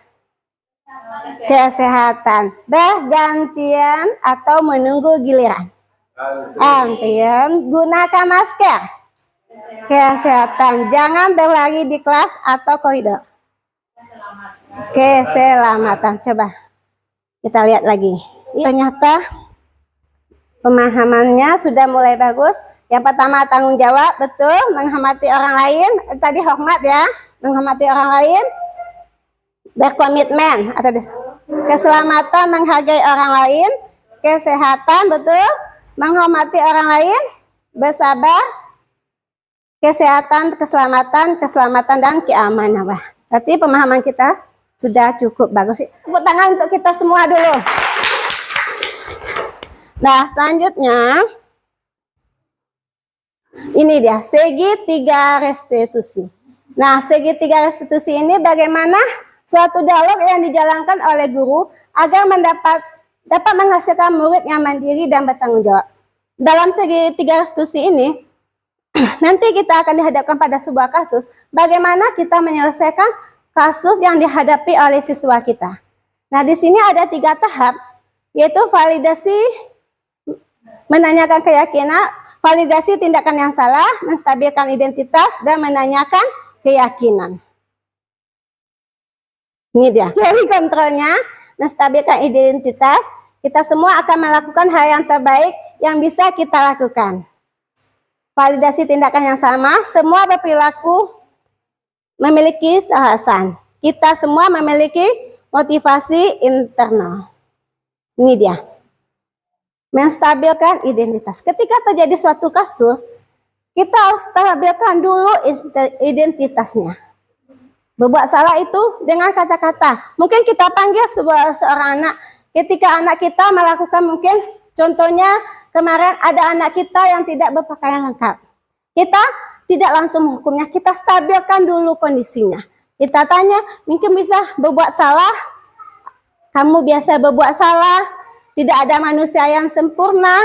Kesehatan, bergantian atau menunggu giliran. Gantian, gunakan masker. Kesehatan, jangan berlari di kelas atau koridor. Keselamatan, coba kita lihat lagi. Ternyata pemahamannya sudah mulai bagus. Yang pertama tanggung jawab, betul, menghormati orang lain. Tadi hormat ya, menghormati orang lain. Berkomitmen atau keselamatan, menghargai orang lain. Kesehatan, betul, menghormati orang lain. Bersabar. Kesehatan, keselamatan dan keamanan. Berarti pemahaman kita sudah cukup bagus. Tepuk tangan untuk kita semua dulu. Nah, selanjutnya ini dia segitiga restitusi. Nah, segitiga restitusi ini bagaimana suatu dialog yang dijalankan oleh guru agar dapat menghasilkan murid yang mandiri dan bertanggung jawab. Dalam segitiga restitusi ini nanti kita akan dihadapkan pada sebuah kasus bagaimana kita menyelesaikan kasus yang dihadapi oleh siswa kita. Nah, di sini ada 3 tahap, yaitu validasi, menanyakan keyakinan, validasi tindakan yang salah, menstabilkan identitas, dan menanyakan keyakinan. Ini dia. Dari kontrolnya, menstabilkan identitas, kita semua akan melakukan hal yang terbaik yang bisa kita lakukan. Validasi tindakan yang sama, semua berperilaku memiliki alasan. Kita semua memiliki motivasi internal. Ini dia. Menstabilkan identitas. Ketika terjadi suatu kasus, kita harus stabilkan dulu identitasnya. Berbuat salah itu dengan kata-kata. Mungkin kita panggil seorang anak. Ketika anak kita melakukan mungkin contohnya kemarin ada anak kita yang tidak berpakaian lengkap. Kita tidak langsung menghukumnya, kita stabilkan dulu kondisinya. Kita tanya, mungkin bisa berbuat salah, kamu biasa berbuat salah, tidak ada manusia yang sempurna.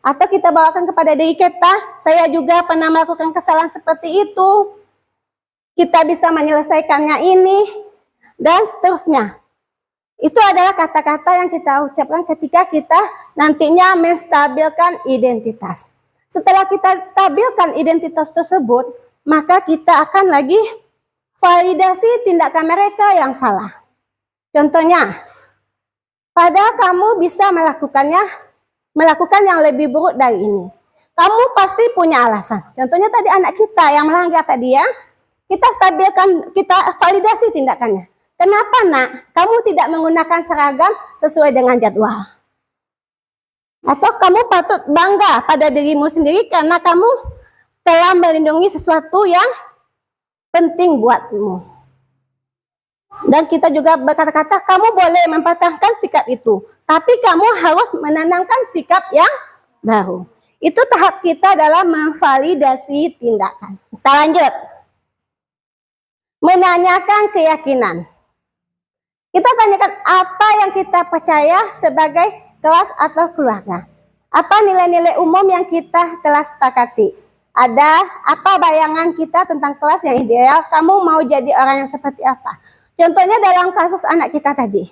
Atau kita bawakan kepada diri kita, saya juga pernah melakukan kesalahan seperti itu. Kita bisa menyelesaikannya ini, dan seterusnya. Itu adalah kata-kata yang kita ucapkan ketika kita nantinya menstabilkan identitas. Setelah kita stabilkan identitas tersebut, maka kita akan lagi validasi tindakan mereka yang salah. Contohnya, padahal kamu bisa melakukan yang lebih buruk dari ini. Kamu pasti punya alasan. Contohnya tadi anak kita yang melanggar tadi ya, kita stabilkan, kita validasi tindakannya. Kenapa nak, kamu tidak menggunakan seragam sesuai dengan jadwal? Atau kamu patut bangga pada dirimu sendiri karena kamu telah melindungi sesuatu yang penting buatmu. Dan kita juga berkata-kata, kamu boleh mempertahankan sikap itu, tapi kamu harus menanamkan sikap yang baru. Itu tahap kita dalam memvalidasi tindakan. Kita lanjut. Menanyakan keyakinan. Kita tanyakan apa yang kita percaya sebagai kelas atau keluarga. Apa nilai-nilai umum yang kita telah sepakati? Ada apa bayangan kita tentang kelas yang ideal? Kamu mau jadi orang yang seperti apa? Contohnya dalam kasus anak kita tadi.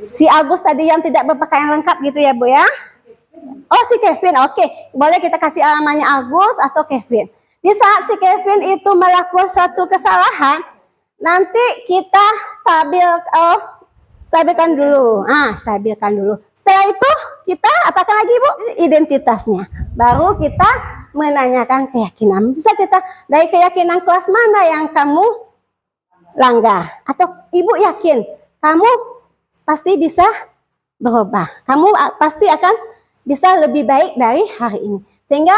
Si Agus tadi yang tidak berpakaian lengkap gitu ya Bu ya? Oh si Kevin, oke. Boleh kita kasih namanya Agus atau Kevin. Di saat si Kevin itu melakukan suatu kesalahan, nanti kita stabilkan dulu. Stabilkan dulu. Setelah itu kita apakan lagi Bu? Identitasnya. Baru kita menanyakan keyakinan. Bisa kita dari keyakinan kelas mana yang kamu langgar? Atau Ibu yakin kamu pasti bisa berubah. Kamu pasti akan bisa lebih baik dari hari ini. Sehingga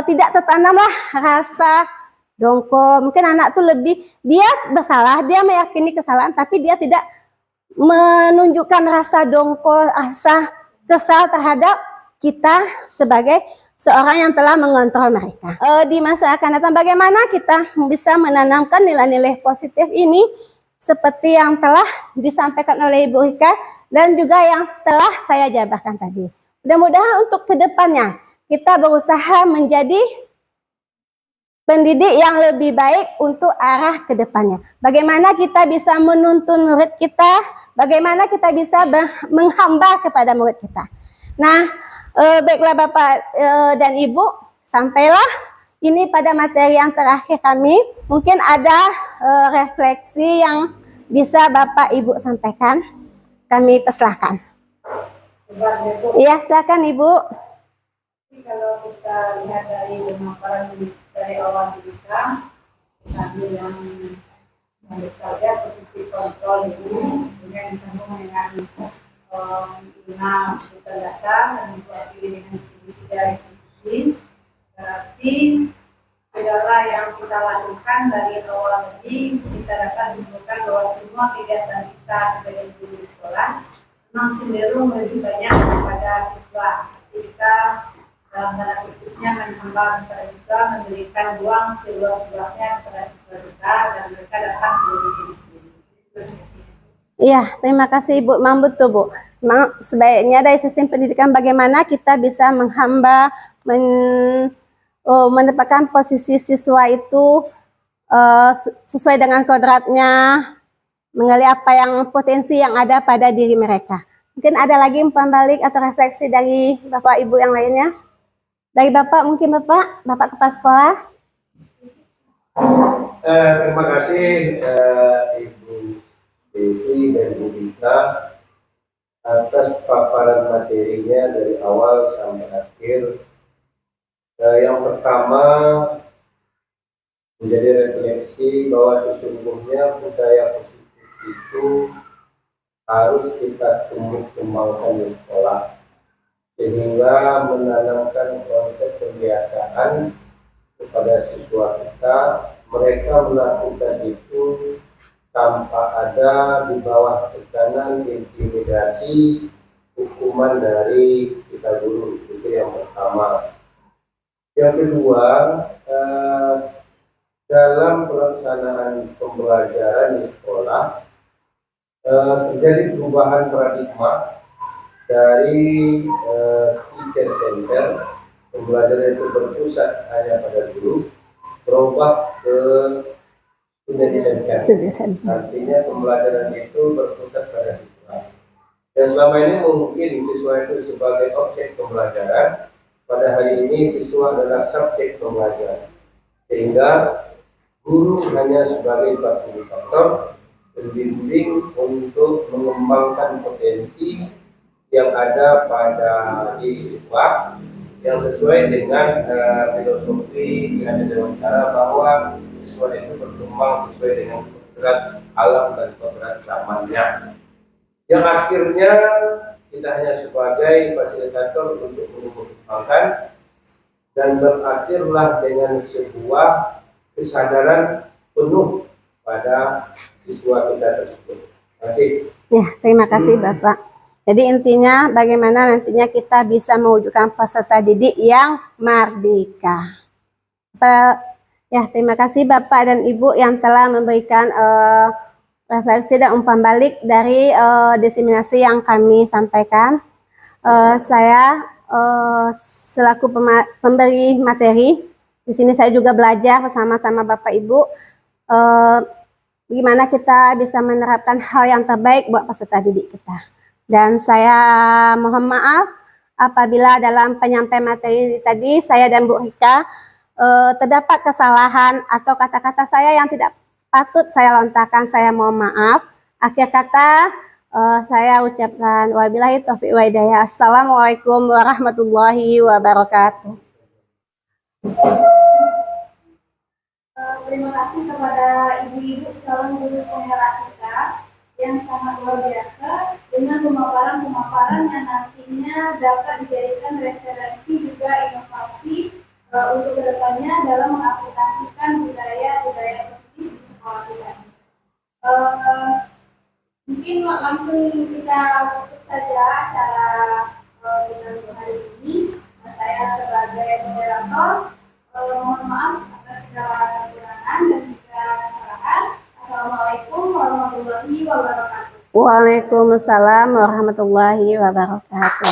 tidak tertanamlah rasa dongkol. Mungkin anak tuh lebih, dia bersalah, dia meyakini kesalahan, tapi dia tidak menunjukkan rasa dongkol, rasa kesal terhadap kita sebagai seorang yang telah mengontrol mereka. Di masa akan datang bagaimana kita bisa menanamkan nilai-nilai positif ini seperti yang telah disampaikan oleh Ibu Rika dan juga yang telah saya jabarkan tadi. Mudah-mudahan untuk kedepannya kita berusaha menjadi pendidik yang lebih baik untuk arah ke depannya. Bagaimana kita bisa menuntun murid kita, bagaimana kita bisa menghamba kepada murid kita. Nah, baiklah Bapak dan Ibu, sampailah ini pada materi yang terakhir kami. Mungkin ada refleksi yang bisa Bapak Ibu sampaikan, kami persilahkan. Iya, silakan Ibu. Kalau kita lihat dari pemaparan dari awal kita, sambil yang saja posisi kontrol ini dengan disambung dengan lima buta dasar dan diwakili dengan segitiga institusi, berarti segala yang kita lakukan dari awal tadi kita dapat simpulkan bahwa semua kegiatan kita sebagai guru di sekolah memang cenderung lebih banyak kepada siswa. Kita dalam tanda kutipnya menambah kepada siswa, memberikan ruang seluas-luasnya kepada siswa kita dan mereka dapat menjadi diri sendiri. Iya, terima kasih Ibu. Memang betul Bu. Memang sebaiknya dari sistem pendidikan bagaimana kita bisa menghamba, menempatkan posisi siswa itu sesuai dengan kodratnya, mengali apa yang potensi yang ada pada diri mereka. Mungkin ada lagi umpan balik atau refleksi dari Bapak Ibu yang lainnya? Dari Bapak, mungkin Bapak Kepala Sekolah. Terima kasih Ibu Devi dan Bu Dita atas paparan materinya dari awal sampai akhir. Yang pertama, menjadi refleksi bahwa sesungguhnya budaya positif itu harus kita tumbuh kembangkan di sekolah, sehingga menanamkan konsep kebiasaan kepada siswa kita. Mereka melakukan itu tanpa ada di bawah tekanan intimidasi hukuman dari kita guru. Itu yang pertama. Yang kedua, dalam pelaksanaan pembelajaran di sekolah terjadi perubahan paradigma dari teacher center, pembelajaran itu berpusat hanya pada guru, berubah ke student center. Artinya pembelajaran itu berpusat pada siswa. Dan selama ini mungkin siswa itu sebagai objek pembelajaran, pada hari ini siswa adalah subjek pembelajaran. Sehingga guru hanya sebagai fasilitator, pembimbing untuk mengembangkan potensi yang ada pada diri siswa, yang sesuai dengan filosofi yang ada dalam cara bahwa siswa itu berkembang sesuai dengan kodrat alam dan kodrat zamannya. Yang akhirnya kita hanya sebagai fasilitator untuk mengembangkan, dan berakhirlah dengan sebuah kesadaran penuh pada siswa kita tersebut. Terima kasih. Ya, terima kasih Bapak. Jadi intinya bagaimana nantinya kita bisa mewujudkan peserta didik yang merdeka. Ya, terima kasih Bapak dan Ibu yang telah memberikan refleksi dan umpan balik dari diseminasi yang kami sampaikan. Saya selaku pemberi materi, di sini saya juga belajar bersama-sama Bapak Ibu gimana kita bisa menerapkan hal yang terbaik buat peserta didik kita. Dan saya mohon maaf apabila dalam penyampaian materi tadi saya dan Bu Rika terdapat kesalahan atau kata-kata saya yang tidak patut saya lontarkan. Saya mohon maaf. Akhir kata saya ucapkan wabillahi taufiq wa hidayah. Assalamualaikum warahmatullahi wabarakatuh. Terima kasih kepada ibu-ibu calon guru penggerak kita yang sangat luar biasa dengan pemaparan-pemaparan yang nantinya dapat dijadikan referensi juga inovasi untuk kedepannya dalam mengaplikasikan budaya-budaya positif di sekolah kita. Mungkin langsung kita tutup saja acara kita untuk hari ini. Saya sebagai moderator mohon maaf atas segala kekurangan dan juga kesalahan. Assalamualaikum warahmatullahi wabarakatuh. Waalaikumsalam warahmatullahi wabarakatuh.